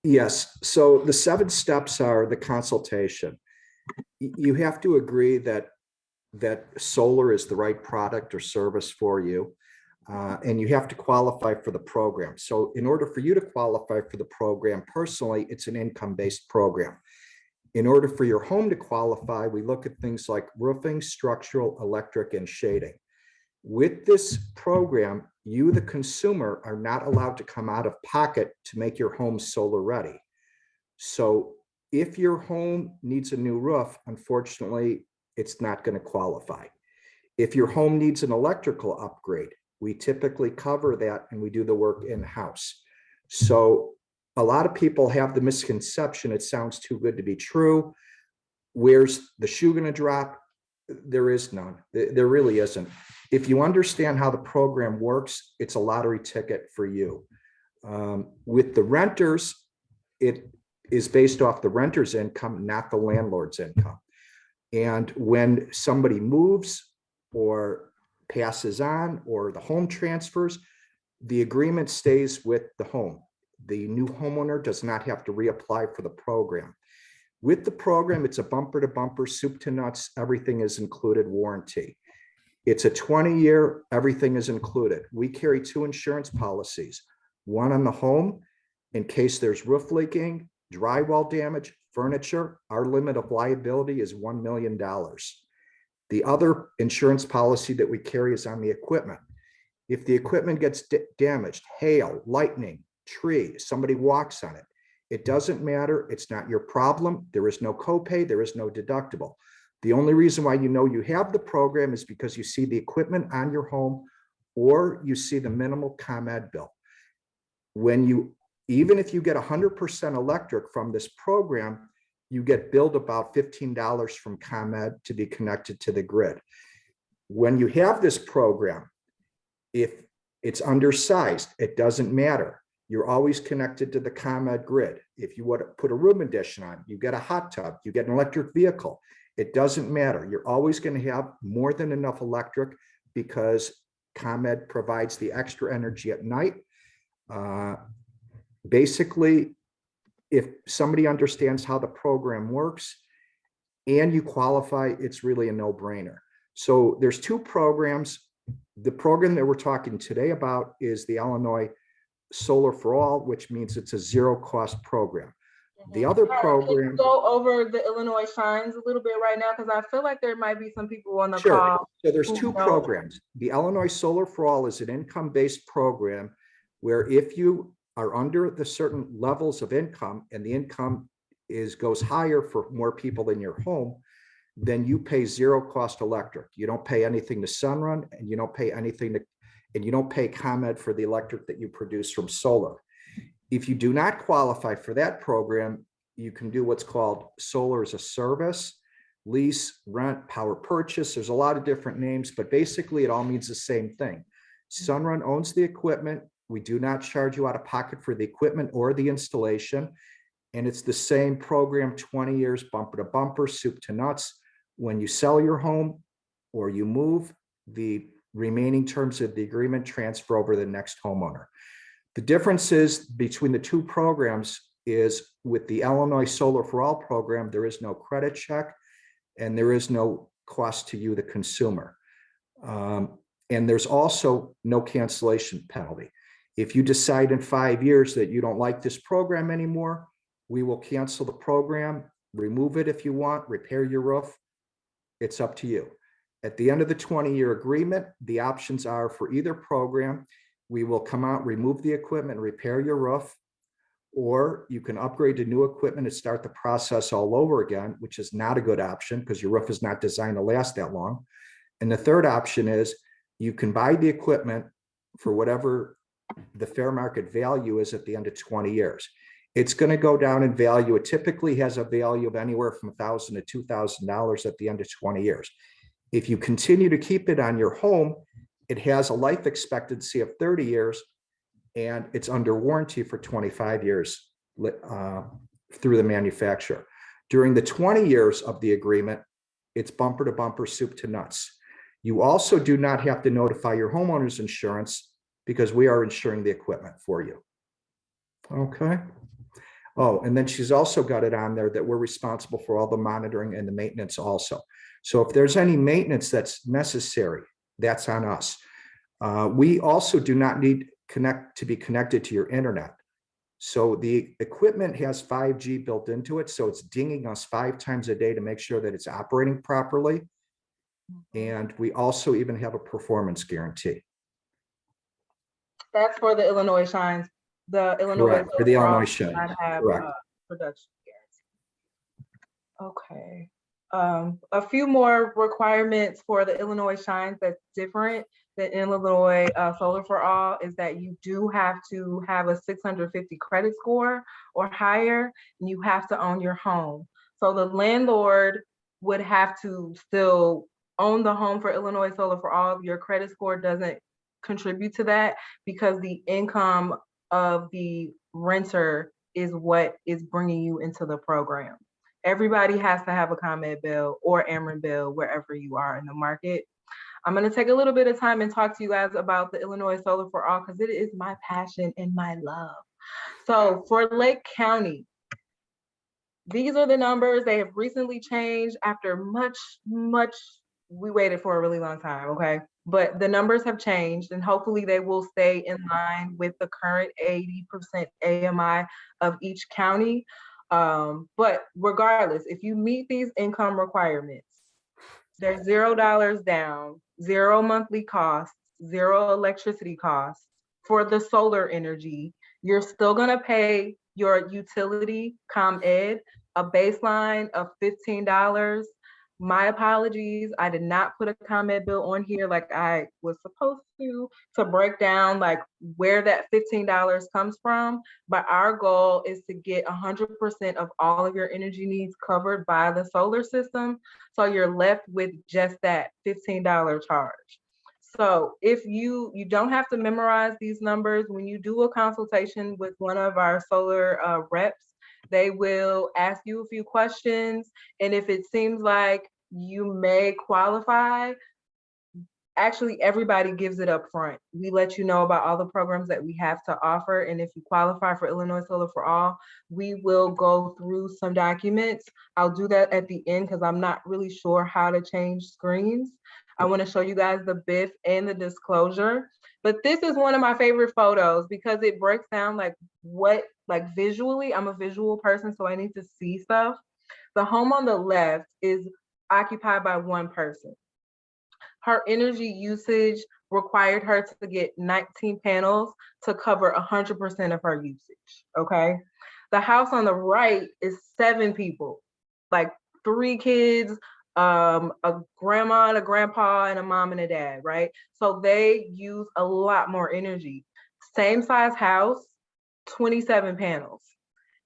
Yes, so the 7 steps are the consultation. You have to agree that solar is the right product or service for you. And you have to qualify for the program. So in order for you to qualify for the program, personally, it's an income-based program. In order for your home to qualify, we look at things like roofing, structural, electric, and shading. With this program, you, the consumer, are not allowed to come out of pocket to make your home solar ready. So if your home needs a new roof, unfortunately, it's not going to qualify. If your home needs an electrical upgrade, we typically cover that and we do the work in-house. So a lot of people have the misconception, it sounds too good to be true. Where's the shoe going to drop? There is none. There really isn't. If you understand how the program works, it's a lottery ticket for you. With the renters, it is based off the renter's income, not the landlord's income. And when somebody moves or passes on or the home transfers, the agreement stays with the home. The new homeowner does not have to reapply for the program. With the program, it's a bumper to bumper, soup to nuts, everything is included warranty. It's a 20-year, everything is included. We carry 2 insurance policies, one on the home in case there's roof leaking, drywall damage, furniture. Our limit of liability is $1 million. The other insurance policy that we carry is on the equipment. If the equipment gets damaged, hail, lightning, tree, somebody walks on it, it doesn't matter. It's not your problem. There is no copay. There is no deductible. The only reason why you know you have the program is because you see the equipment on your home or you see the minimal ComEd bill. When you, even if you get 100% electric from this program, you get billed about $15 from ComEd to be connected to the grid. When you have this program, if it's undersized, it doesn't matter. You're always connected to the ComEd grid. If you want to put a room addition on, you get a hot tub, you get an electric vehicle. It doesn't matter. You're always going to have more than enough electric because ComEd provides the extra energy at night. Basically, if somebody understands how the program works and you qualify, it's really a no-brainer. So there's two programs. The program that we're talking today about is the Illinois Solar for All, which means it's a zero-cost program. The other Can you program. go over the Illinois Shines a little bit right now? Because I feel like there might be some people on the Sure. call. So there's who two don't. programs. The Illinois Solar for All is an income-based program where if you are under the certain levels of income and the income goes higher for more people in your home, then you pay zero cost electric. You don't pay anything to Sunrun, and you don't pay anything to, and you don't pay ComEd for the electric that you produce from solar. If you do not qualify for that program, you can do what's called solar as a service, lease, rent, power purchase. There's a lot of different names, but basically it all means the same thing. Sunrun owns the equipment. We do not charge you out of pocket for the equipment or the installation. And it's the same program, 20 years, bumper to bumper, soup to nuts. When you sell your home or you move, the remaining terms of the agreement transfer over to the next homeowner. The differences between the two programs is with the Illinois Solar for All program, there is no credit check and there is no cost to you, the consumer. And there's also no cancellation penalty. If you decide in 5 years that you don't like this program anymore, we will cancel the program, remove it if you want, repair your roof. It's up to you. At the end of the 20-year agreement, the options are for either program. We will come out, remove the equipment, repair your roof, or you can upgrade to new equipment and start the process all over again, which is not a good option because your roof is not designed to last that long. And the third option is you can buy the equipment for whatever the fair market value is at the end of 20 years. It's going to go down in value. It typically has a value of anywhere from $1,000 to $2,000 at the end of 20 years. If you continue to keep it on your home, it has a life expectancy of 30 years and it's under warranty for 25 years through the manufacturer. During the 20 years of the agreement, it's bumper to bumper, soup to nuts. You also do not have to notify your homeowner's insurance because we are insuring the equipment for you. Okay. Oh, and then she's also got it on there that we're responsible for all the monitoring and the maintenance also. So if there's any maintenance that's necessary, that's on us. We also do not need to be connected to your internet. So the equipment has 5G built into it. So it's dinging us 5 times a day to make sure that it's operating properly. And we also even have a performance guarantee. That's for the Illinois Shines. The Illinois. Correct, for the Illinois Shines, correct. Production guarantee. Okay. A few more requirements for the Illinois Shines that's different than Illinois Solar for All is that you do have to have a 650 credit score or higher, and you have to own your home. So the landlord would have to still own the home for Illinois Solar for All. Your credit score doesn't contribute to that because the income of the renter is what is bringing you into the program. Everybody has to have a ComEd bill or Ameren bill wherever you are in the market. I'm going to take a little bit of time and talk to you guys about the Illinois Solar for All because it is my passion and my love. So for Lake County, these are the numbers. They have recently changed after much, we waited for a really long time, okay? But the numbers have changed and hopefully they will stay in line with the current 80% AMI of each county. But regardless, if you meet these income requirements, there's $0 down, 0 monthly costs, 0 electricity costs for the solar energy. You're still gonna pay your utility ComEd a baseline of $15 My apologies. I did not put a comment bill on here like I was supposed to break down like where that $15 comes from. But our goal is to get 100% of all of your energy needs covered by the solar system. So you're left with just that $15 charge. So if you don't have to memorize these numbers, when you do a consultation with one of our solar reps, they will ask you a few questions. And if it seems like you may qualify, actually everybody gives it up front. We let you know about all the programs that we have to offer. And if you qualify for Illinois Solar for All, we will go through some documents. I'll do that at the end because I'm not really sure how to change screens. I want to show you guys the BIF and the disclosure. But this is one of my favorite photos because it breaks down like what, like visually, I'm a visual person, so I need to see stuff. The home on the left is occupied by one person. Her energy usage required her to get 19 panels to cover 100% of her usage, okay? The house on the right is 7 people, like 3 kids, a grandma and a grandpa and a mom and a dad, right? So they use a lot more energy. Same size house, 27 panels.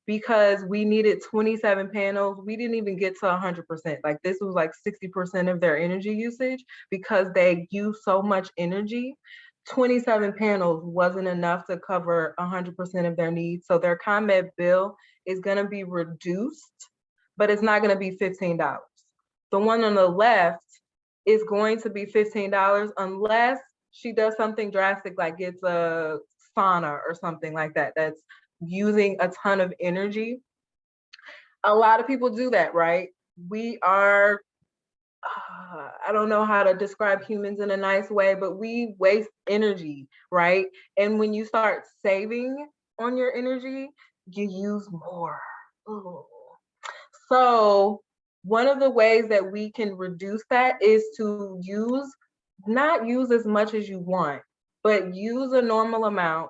Because we needed 27 panels, we didn't even get to 100%. Like this was like 60% of their energy usage because they use so much energy. 27 panels wasn't enough to cover 100% of their needs. So their ComEd bill is gonna be reduced, but it's not gonna be $15. The one on the left is going to be $15 unless she does something drastic like gets a sauna or something like that that's using a ton of energy. A lot of people do that, right? We are, I don't know how to describe humans in a nice way, but we waste energy, right? And when you start saving on your energy, you use more. Ooh. So one of the ways that we can reduce that is to not use as much as you want, but use a normal amount.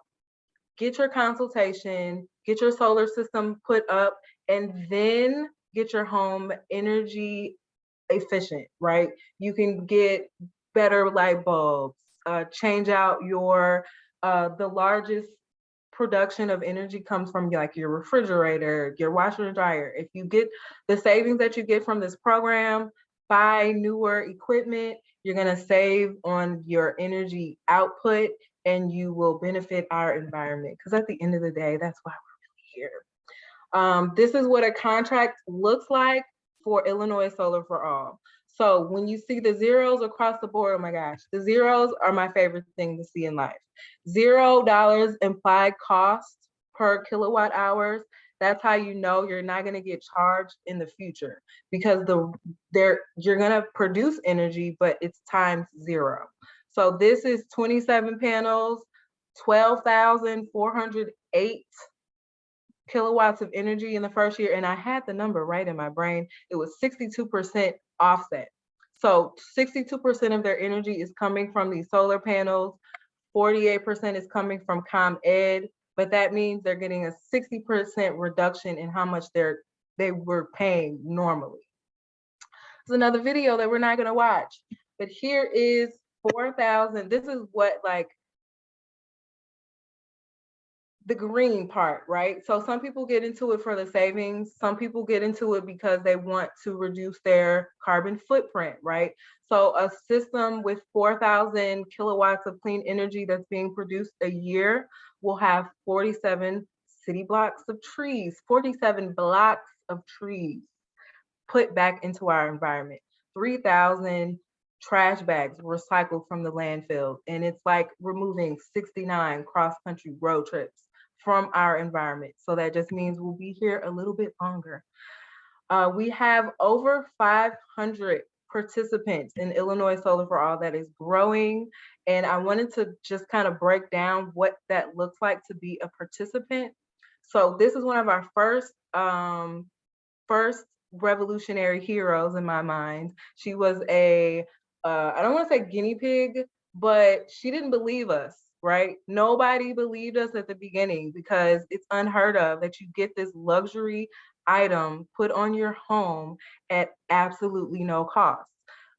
Get your consultation, get your solar system put up, and then get your home energy efficient, right? You can get better light bulbs, change out the largest production of energy comes from like your refrigerator, your washer and dryer. If you get the savings that you get from this program, buy newer equipment, you're gonna save on your energy output and you will benefit our environment. Because at the end of the day, that's why we're really here. This is what a contract looks like for Illinois Solar for All. So when you see the zeros across the board, oh my gosh, the zeros are my favorite thing to see in life. $0 implied cost per kilowatt hours. That's how you know you're not going to get charged in the future because you're going to produce energy, but it's times 0. So this is 27 panels, 12,408 kilowatts of energy in the first year. And I had the number right in my brain. It was 62% offset. So 62% of their energy is coming from these solar panels. 48% is coming from ComEd, but that means they're getting a 60% reduction in how much they were paying normally. It's another video that we're not gonna watch, but here is 4,000. This is what like the green part, right? So some people get into it for the savings. Some people get into it because they want to reduce their carbon footprint, right? So a system with 4,000 kilowatts of clean energy that's being produced a year will have 47 city blocks of trees, 47 blocks of trees put back into our environment, 3,000 trash bags recycled from the landfill. And it's like removing 69 cross-country road trips from our environment. So that just means we'll be here a little bit longer. We have over 500 participants in Illinois Solar for All that is growing. And I wanted to just kind of break down what that looks like to be a participant. So this is one of our first revolutionary heroes in my mind. She was I don't want to say guinea pig, but she didn't believe us. right? Nobody believed us at the beginning because it's unheard of that you get this luxury item put on your home at absolutely no cost.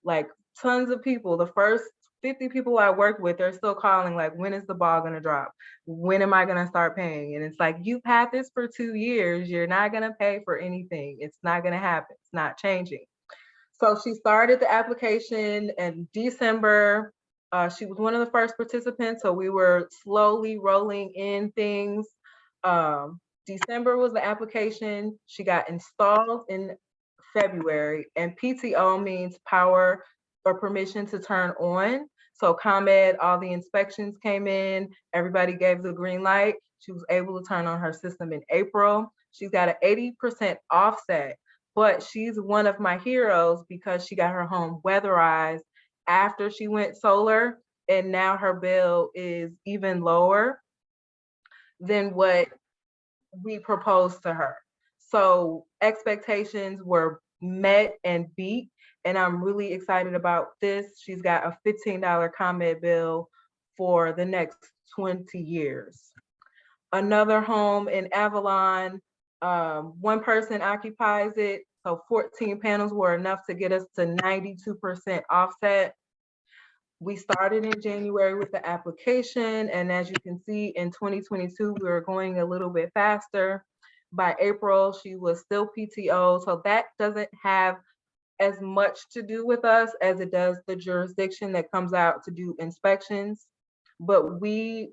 Like tons of people, the first 50 people I worked with, they're still calling like, when is the ball going to drop? When am I going to start paying? And it's like, you've had this for 2 years. You're not going to pay for anything. It's not going to happen. It's not changing. So she started the application in December. She was one of the first participants. So we were slowly rolling in things. December was the application. She got installed in February, and PTO means power or permission to turn on. So ComEd, all the inspections came in, everybody gave the green light. She was able to turn on her system in April. She's got an 80% offset, but she's one of my heroes because she got her home weatherized after she went solar, and now her bill is even lower than what we proposed to her. So expectations were met and beat, and I'm really excited about this. She's got a $15 ComEd bill for the next 20 years. Another home in Avalon, one person occupies it, so 14 panels were enough to get us to 92% offset. We started in January with the application, and as you can see, in 2022, we were going a little bit faster. By April, she was still PTO, so that doesn't have as much to do with us as it does the jurisdiction that comes out to do inspections. But we,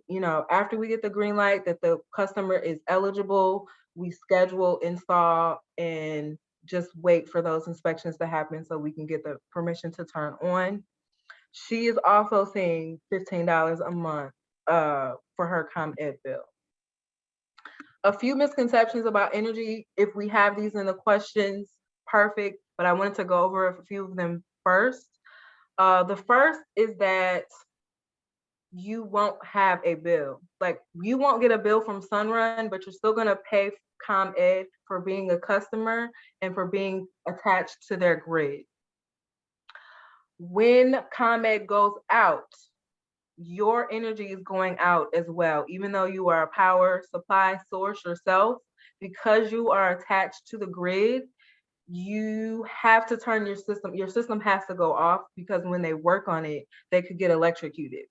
after we get the green light that the customer is eligible, we schedule, install, and just wait for those inspections to happen so we can get the permission to turn on. She is also seeing $15 a month for her ComEd bill. A few misconceptions about energy. If we have these in the questions, perfect, but I wanted to go over a few of them first. The first is that you won't have a bill. Like, you won't get a bill from Sunrun, but you're still gonna pay ComEd for being a customer and for being attached to their grid. When ComEd goes out, your energy is going out as well. Even though you are a power supply source yourself, because you are attached to the grid, you have to turn your system has to go off, because when they work on it, they could get electrocuted.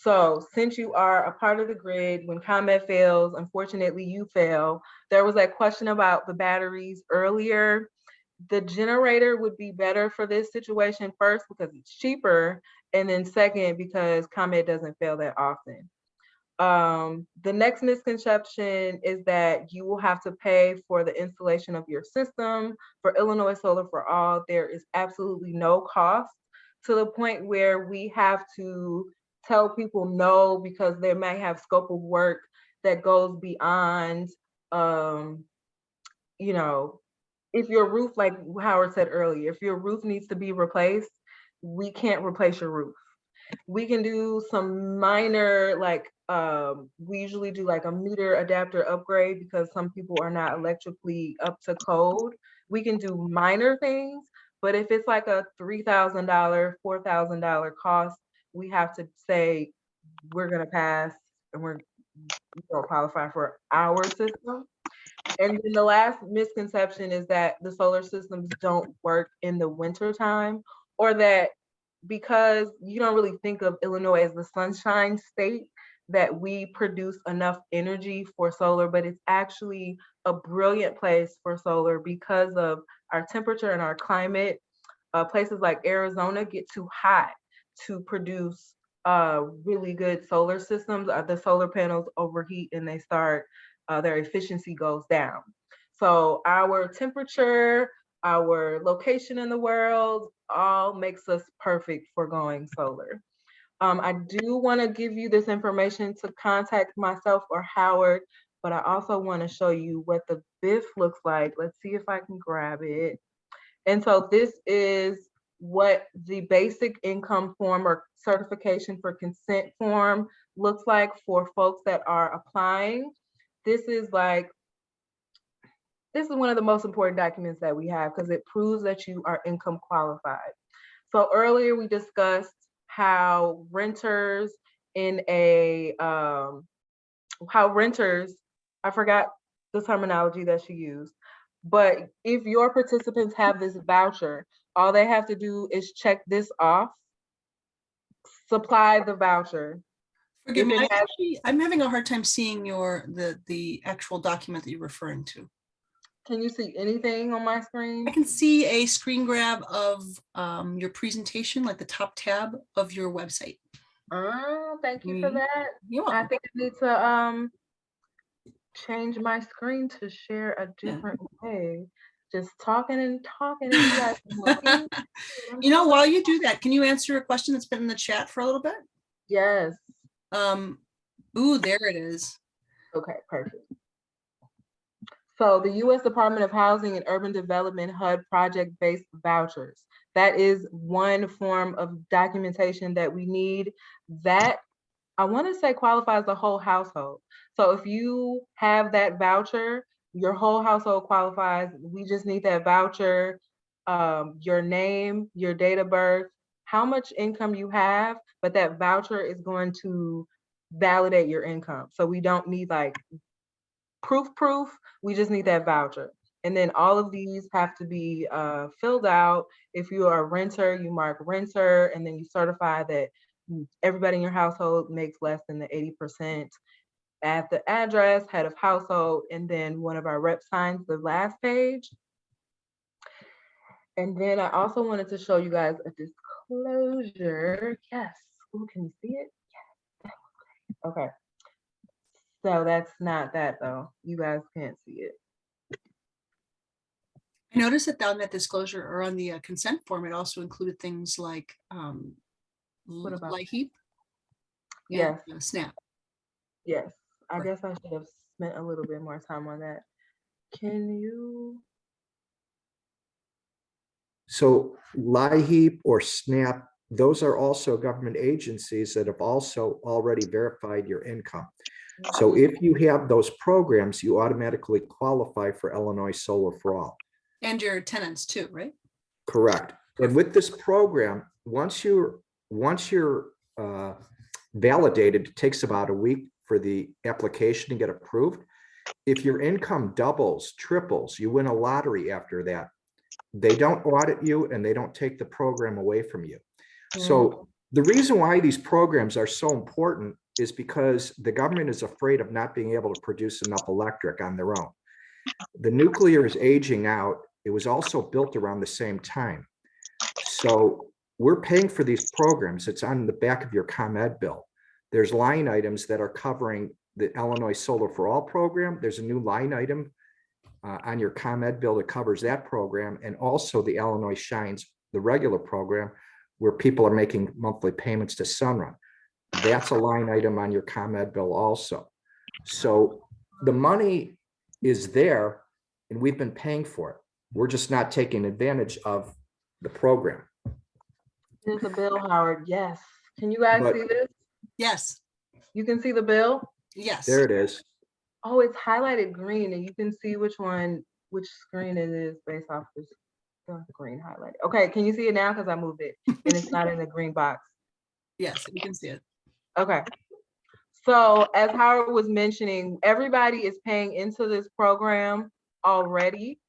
So since you are a part of the grid, when ComEd fails, unfortunately you fail. There was that question about the batteries earlier. The generator would be better for this situation, first because it's cheaper, and then second because ComEd doesn't fail that often. The next misconception is that you will have to pay for the installation of your system. For Illinois Solar for All, there is absolutely no cost, to the point where we have to tell people no, because they may have scope of work that goes beyond, if your roof, like Howard said earlier, if your roof needs to be replaced, we can't replace your roof. We can do some minor, we usually do like a meter adapter upgrade because some people are not electrically up to code. We can do minor things, but if it's like a $3,000, $4,000 cost, we have to say, we're gonna pass and we don't qualify for our system. And then the last misconception is that the solar systems don't work in the winter time, or that because you don't really think of Illinois as the sunshine state, that we produce enough energy for solar, but it's actually a brilliant place for solar because of our temperature and our climate. Places like Arizona get too hot to produce really good solar systems. The solar panels overheat and they start, their efficiency goes down. So our temperature, our location in the world, all makes us perfect for going solar. I do want to give you this information to contact myself or Howard, but I also want to show you what the BIF looks like. Let's see if I can grab it. And so this is what the basic income form or certification for consent form looks like for folks that are applying. This is one of the most important documents that we have because it proves that you are income qualified. So earlier we discussed how renters in a, how renters, I forgot the terminology that she used, but if your participants have this voucher, all they have to do is check this off, supply the voucher. Forgive me, If it has- I'm having a hard time seeing the actual document that you're referring to. Can you see anything on my I screen? can see a screen grab of your presentation, like the top tab of your website. Oh, thank you for Mhm. that. You're I welcome. think I need to change my screen to share a Yeah. different way. Just talking and talking, and you guys can looking. You know, while you do that, can you answer a question that's been in the chat for a little bit? Yes. Ooh, there it is. Okay, perfect. So the U.S. Department of Housing and Urban Development HUD project-based vouchers. That is one form of documentation that we need that I want to say qualifies the whole household. So if you have that voucher, your whole household qualifies. We just need that voucher, your name, your date of birth, how much income you have, but that voucher is going to validate your income. So we don't need like proof, we just need that voucher. And then all of these have to be filled out. If you are a renter, you mark renter, and then you certify that everybody in your household makes less than the 80% at the address, head of household, and then one of our reps signs the last page. And then I also wanted to show you guys a disclosure. Yes. Ooh, can you see it? Yes. Okay. So that's not that though. You guys can't see it. I noticed that down that disclosure or on the consent form, it also included things like What about- LIHEAP. Yes. And, SNAP. Yes. I Right. guess I should have spent a little bit more time on that. Can you? So LIHEAP or SNAP, those are also government agencies that have also already verified your income. So if you have those programs, you automatically qualify for Illinois Solar for All. And your tenants too, right? Correct. And with this program, once you're validated, it takes about a week for the application to get approved. If your income doubles, triples, you win a lottery after that, they don't audit you and they don't take the program away from you. So the reason why these programs are so important is because the government is afraid of not being able to produce enough electric on their own. The nuclear is aging out. It was also built around the same time. So we're paying for these programs. It's on the back of your ComEd bill. There's line items that are covering the Illinois Solar for All program. There's a new line item on your ComEd bill that covers that program, and also the Illinois Shines, the regular program, where people are making monthly payments to Sunrun. That's a line item on your ComEd bill also. So the money is there and we've been paying for it. We're just not taking advantage of the program. Here's the bill, Howard. Yes. Can you guys But- see this? Yes. You can see the bill? Yes. There it is. Oh, it's highlighted green and you can see which screen it is based off this green highlight. Okay, can you see it now? Because I moved it and it's not in the green box. Yes, we can see it. Okay. So as Howard was mentioning, everybody is paying into this program already.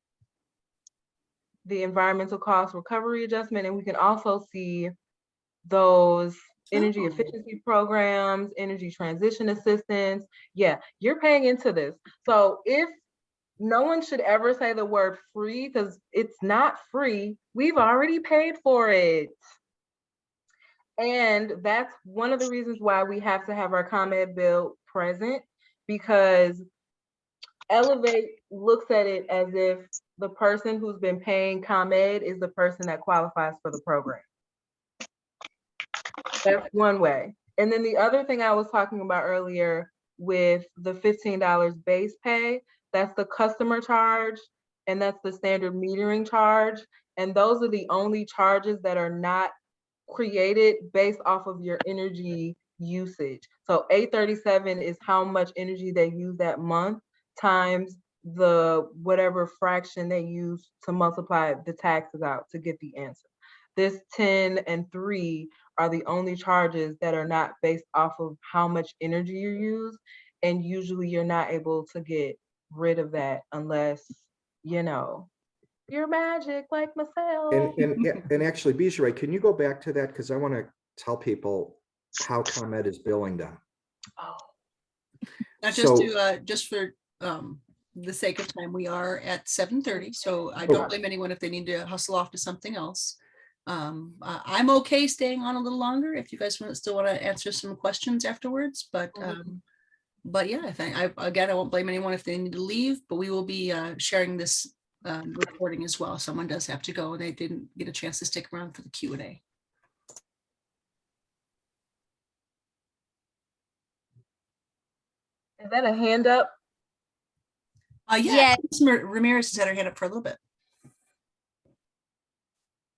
The environmental cost recovery adjustment, and we can also see those energy efficiency programs, energy transition assistance. Yeah, you're paying into this. So if no one should ever say the word free, because it's not free, we've already paid for it. And that's one of the reasons why we have to have our ComEd bill present, because Elevate looks at it as if the person who's been paying ComEd is the person that qualifies for the program. That's one way. And then the other thing I was talking about earlier with the $15 base pay, that's the customer charge, and that's the standard metering charge. And those are the only charges that are not created based off of your energy usage. So 837 is how much energy they use that month times the whatever fraction they use to multiply the taxes out to get the answer. this 10 and 3 are the only charges that are not based off of how much energy you use. And usually you're not able to get rid of that unless, you know, you're magic like myself. And actually, Bijou, can you go back to that? Because I want to tell people how ComEd is billing them. Oh, Now, just So- to, just for the sake of time, we are at 7:30, so I don't blame anyone if they need to hustle off to something else. I'm okay staying on a little longer if you guys still want to answer some questions afterwards, but yeah, again, I won't blame anyone if they need to leave, but we will be sharing this recording as well. Someone does have to go and they didn't get a chance to stick around for the Q&A. is that a hand up? Yeah, Ms. Ramirez has had her hand up for a little bit.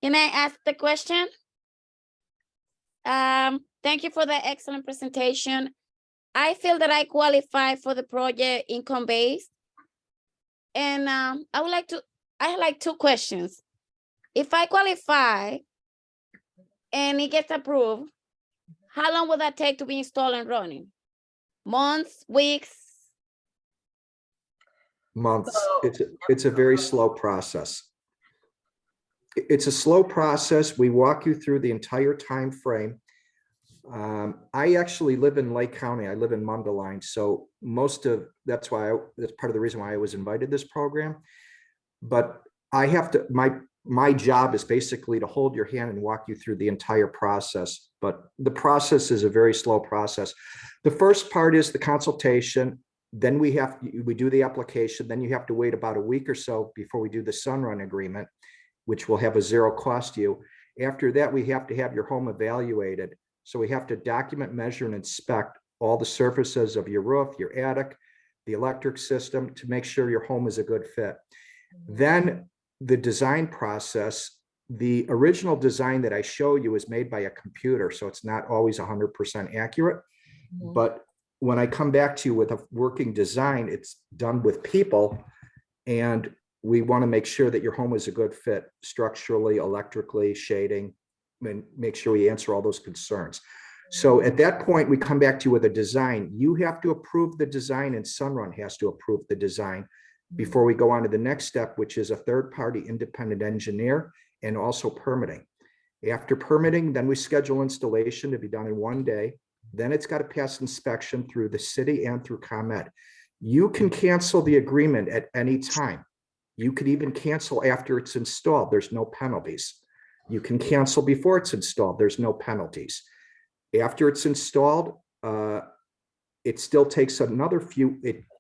Can I ask the question? Thank you for the excellent presentation. I feel that I qualify for the project income based. And I have like 2 questions. If I qualify and it gets approved, how long will that take to be installed and running? Months, weeks? Months. So- It's a very slow process. It's a slow process. We walk you through the entire time frame. I actually live in Lake County. I live in Mundelein, so that's part of the reason why I was invited this program. But I have to, my job is basically to hold your hand and walk you through the entire process. But the process is a very slow process. The first part is the consultation. Then we do the application. Then you have to wait about a week or so before we do the Sunrun agreement, which will have a zero cost to you. After that, we have to have your home evaluated. So we have to document, measure, and inspect all the surfaces of your roof, your attic, the electric system to make sure your home is a good fit. Then the design process, the original design that I show you is made by a computer, so it's not always 100% accurate. But when I come back to you with a working design, it's done with people, and we want to make sure that your home is a good fit structurally, electrically, shading, and make sure we answer all those concerns. So at that point, we come back to you with a design. You have to approve the design and Sunrun has to approve the design before we go on to the next step, which is a third-party independent engineer and also permitting. After permitting, then we schedule installation to be done in 1 day. Then it's got to pass inspection through the city and through ComEd. You can cancel the agreement at any time. You could even cancel after it's installed. There's no penalties. You can cancel before it's installed. There's no penalties. After it's installed, it still takes another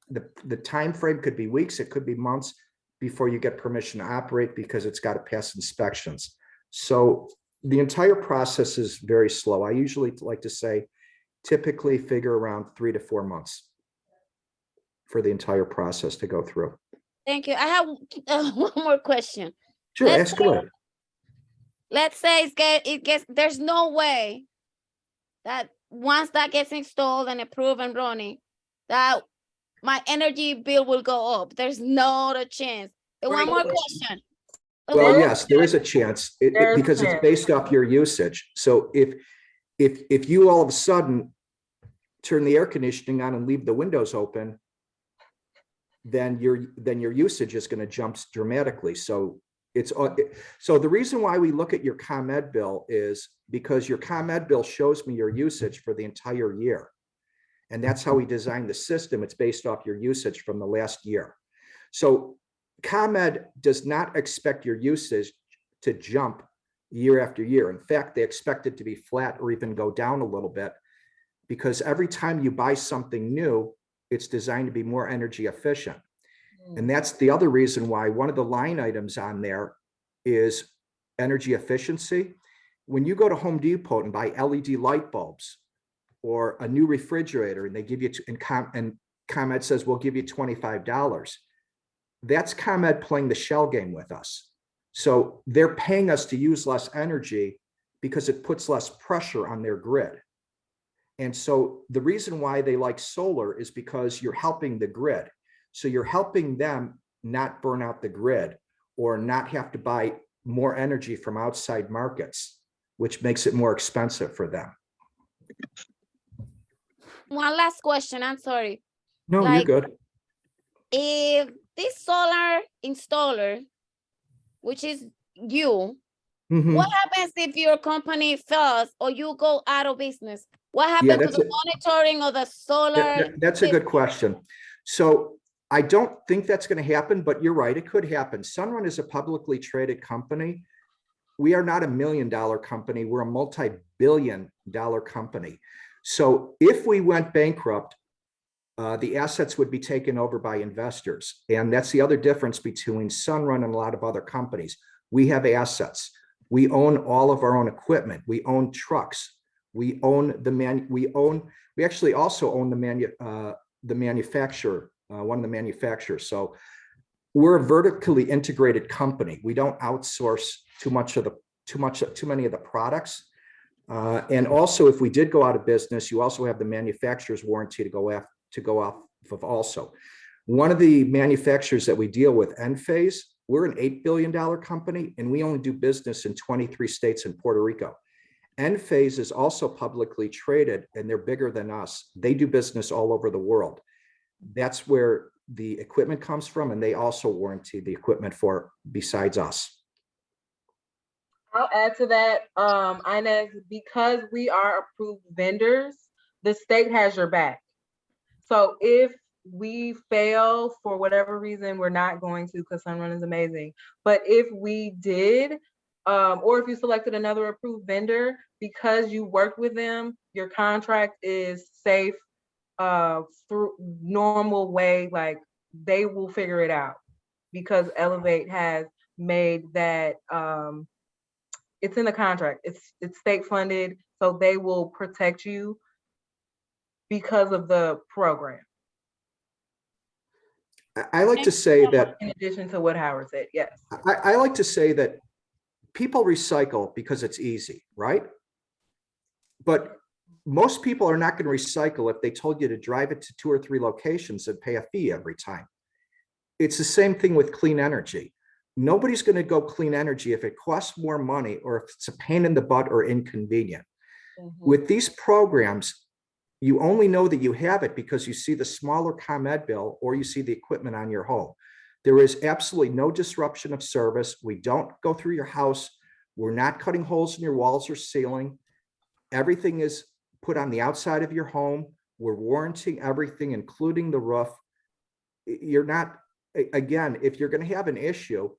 the time frame could be weeks, it could be months before you get permission to operate because it's got to pass inspections. So the entire process is very slow. I usually like to say typically figure around 3 to 4 months for the entire process to go through. Thank you. I have one more question. Sure, Let's ask away. Let's say there's no way that once that gets installed and approved and running, that my energy bill will go up. There's not a chance. And one more question. Well, yes, there is a chance because it's based off your usage. So if you all of a sudden turn the air conditioning on and leave the windows open, then your usage is going to jump dramatically. So the reason why we look at your ComEd bill is because your ComEd bill shows me your usage for the entire year. And that's how we designed the system. It's based off your usage from the last year. So ComEd does not expect your usage to jump year after year. In fact, they expect it to be flat or even go down a little bit because every time you buy something new, it's designed to be more energy efficient. And that's the other reason why one of the line items on there is energy efficiency. When you go to Home Depot and buy LED light bulbs or a new refrigerator and they give you, and ComEd says, we'll give you $25. That's ComEd playing the shell game with us. So they're paying us to use less energy because it puts less pressure on their grid. And so the reason why they like solar is because you're helping the grid. So you're helping them not burn out the grid or not have to buy more energy from outside markets, which makes it more expensive for them. One last question, I'm sorry. No, you're Like, good. if this solar installer, which is you, Mhm. what happens if your company fails or you go out of business? What Yeah, happens to that's the monitoring of the solar? That's a good question. So I don't think that's going to happen, but you're right, it could happen. Sunrun is a publicly traded company. We are not $1 million company, we're a multi-billion-dollar company. So if we went bankrupt, the assets would be taken over by investors. And that's the other difference between Sunrun and a lot of other companies. We have assets. We own all of our own equipment. We own trucks. We own we actually also own the manufacturer, one of the manufacturers. So we're a vertically integrated company. We don't outsource too many of the products. And also, if we did go out of business, you also have the manufacturer's warranty to go off of also. One of the manufacturers that we deal with, Enphase, we're an $8 billion company, and we only do business in 23 states and Puerto Rico. Enphase is also publicly traded, and they're bigger than us. They do business all over the world. That's where the equipment comes from, and they also warranty the equipment for besides us. I'll add to that, Inez, because we are approved vendors, the state has your back. So if we fail for whatever reason, we're not going to, because Sunrun is amazing. But if we did, or if you selected another approved vendor, because you worked with them, your contract is safe through normal way, like they will figure it out, because Elevate has made that, it's in the contract, it's state funded, so they will protect you because of the program. I like to say that, in addition to what Howard said, yes. I like to say that people recycle because it's easy, right? But most people are not going to recycle if they told you to drive it to 2 or 3 locations and pay a fee every time. It's the same thing with clean energy. Nobody's going to go clean energy if it costs more money or if it's a pain in the butt or inconvenient. With these programs, you only know that you have it because you see the smaller ComEd bill or you see the equipment on your home. There is absolutely no disruption of service. We don't go through your house. We're not cutting holes in your walls or ceiling. Everything is put on the outside of your home. We're warranting everything, including the roof. You're not, again, if you're going to have an issue,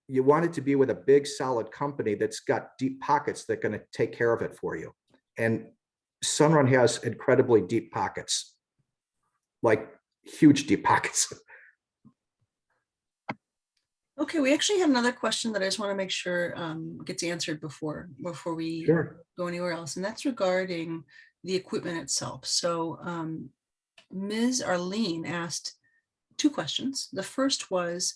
you want it to be with a big, solid company that's got deep pockets that are going to take care of it for you. And Sunrun has incredibly deep pockets, like huge deep pockets. Okay, we actually have another question that I just want to make sure gets answered before we go anywhere else, and that's regarding the equipment itself. So Ms. Arlene asked 2 questions. The first was,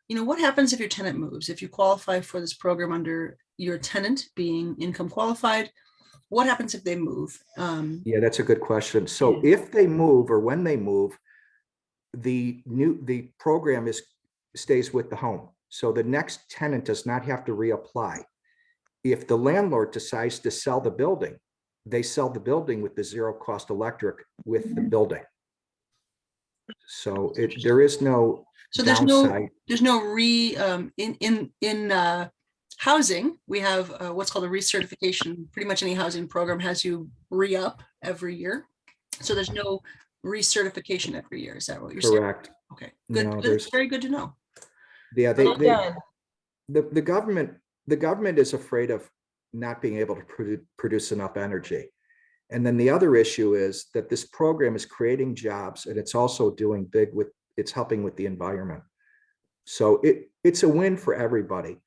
what happens if your tenant moves? If you qualify for this program under your tenant being income qualified, what happens if they move? Yeah, that's a good question. So if they move or when they move, the program stays with the home. So the next tenant does not have to reapply. If the landlord decides to sell the building, they sell the building with the zero cost electric with the building. So there is no downside. There's no in housing. We have what's called a recertification. Pretty much any housing program has you re-up every year. So there's no recertification every year. Is that what you're saying? Correct. Okay, good. No, Good. Very good to know. Yeah, the government is afraid of not being able to produce enough energy. And then the other issue is that this program is creating jobs, and it's also doing it's helping with the environment. So it's a win for everybody.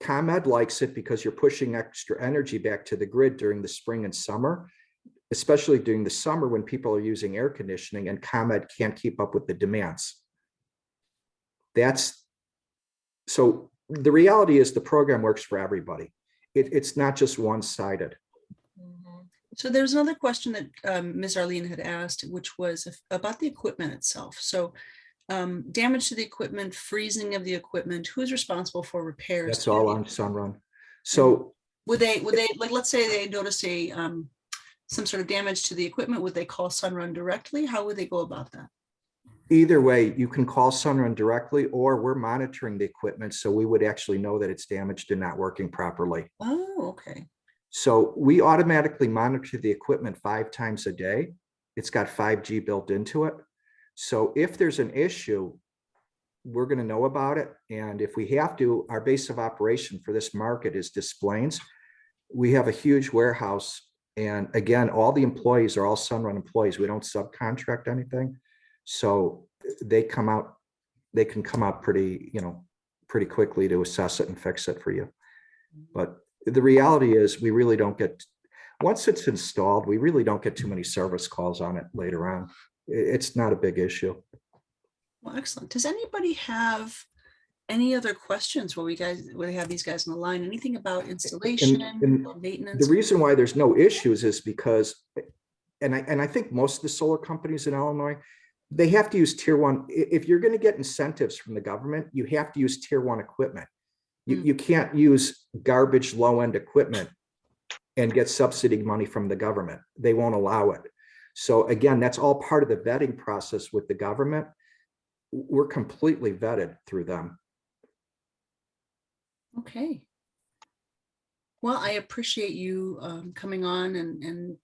ComEd likes it because you're pushing extra energy back to the grid during the spring and summer, especially during the summer when people are using air conditioning and ComEd can't keep up with the demands. So the reality is the program works for everybody. It's not just one-sided. So there's another question that Ms. Arlene had asked, which was about the equipment itself. So damage to the equipment, freezing of the equipment, who's responsible for repairs? That's all on Sunrun. So Would they, like, let's say they notice a, some sort of damage to the equipment, would they call Sunrun directly? How would they go about that? either way, you can call Sunrun directly, or we're monitoring the equipment, so we would actually know that it's damaged and not working properly. Oh, okay. So we automatically monitor the equipment 5 times a day. It's got 5G built into it. So if there's an issue, we're going to know about it. And if we have to, our base of operation for this market is Des Plaines. We have a huge warehouse. And again, all the employees are all Sunrun employees. We don't subcontract anything. So they come out, they can come out pretty, pretty quickly to assess it and fix it for you. But the reality is we really don't get, once it's installed, we really don't get too many service calls on it later on. It's not a big issue. Well, excellent. Does anybody have any other questions while we have these guys on the line? Anything about installation or maintenance? The reason why there's no issues is because, and I think most of the solar companies in Illinois, they have to use tier 1. If you're going to get incentives from the government, you have to use tier 1 equipment. You can't use garbage low-end equipment and get subsidy money from the government. They won't allow it. So again, that's all part of the vetting process with the government. We're completely vetted through them. Okay. Well, I appreciate you coming on and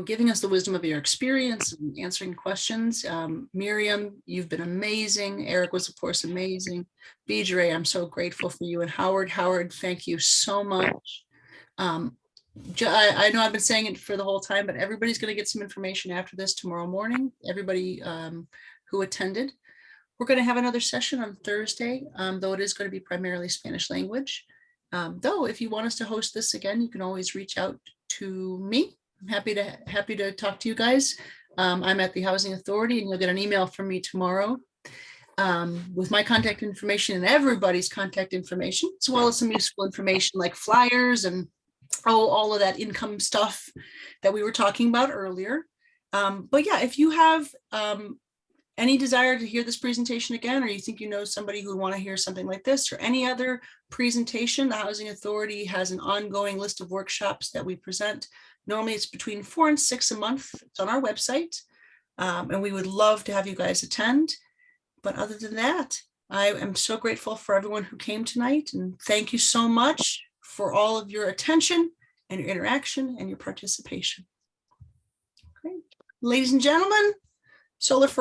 giving us the wisdom of your experience and answering questions. Miriam, you've been amazing. Eric was, of course, amazing. Bijay, I'm so grateful for you. And Howard, thank you so much. I know I've been saying it for the whole time, but everybody's going to get some information after this tomorrow morning. Everybody who attended. We're going to have another session on Thursday, though it is going to be primarily Spanish language. Though, if you want us to host this again, you can always reach out to me. I'm happy to talk to you guys. I'm at the Housing Authority, and you'll get an email from me tomorrow with my contact information and everybody's contact information, as well as some useful information like flyers and all of that income stuff that we were talking about earlier. But yeah, if you have any desire to hear this presentation again, or you think you know somebody who would want to hear something like this or any other presentation, the Housing Authority has an ongoing list of workshops that we present. Normally it's between 4 and 6 a month. It's on our website. And we would love to have you guys attend. But other than that, I am so grateful for everyone who came tonight. And thank you so much for all of your attention and your interaction and your participation. Great. Ladies and gentlemen, Solar for All.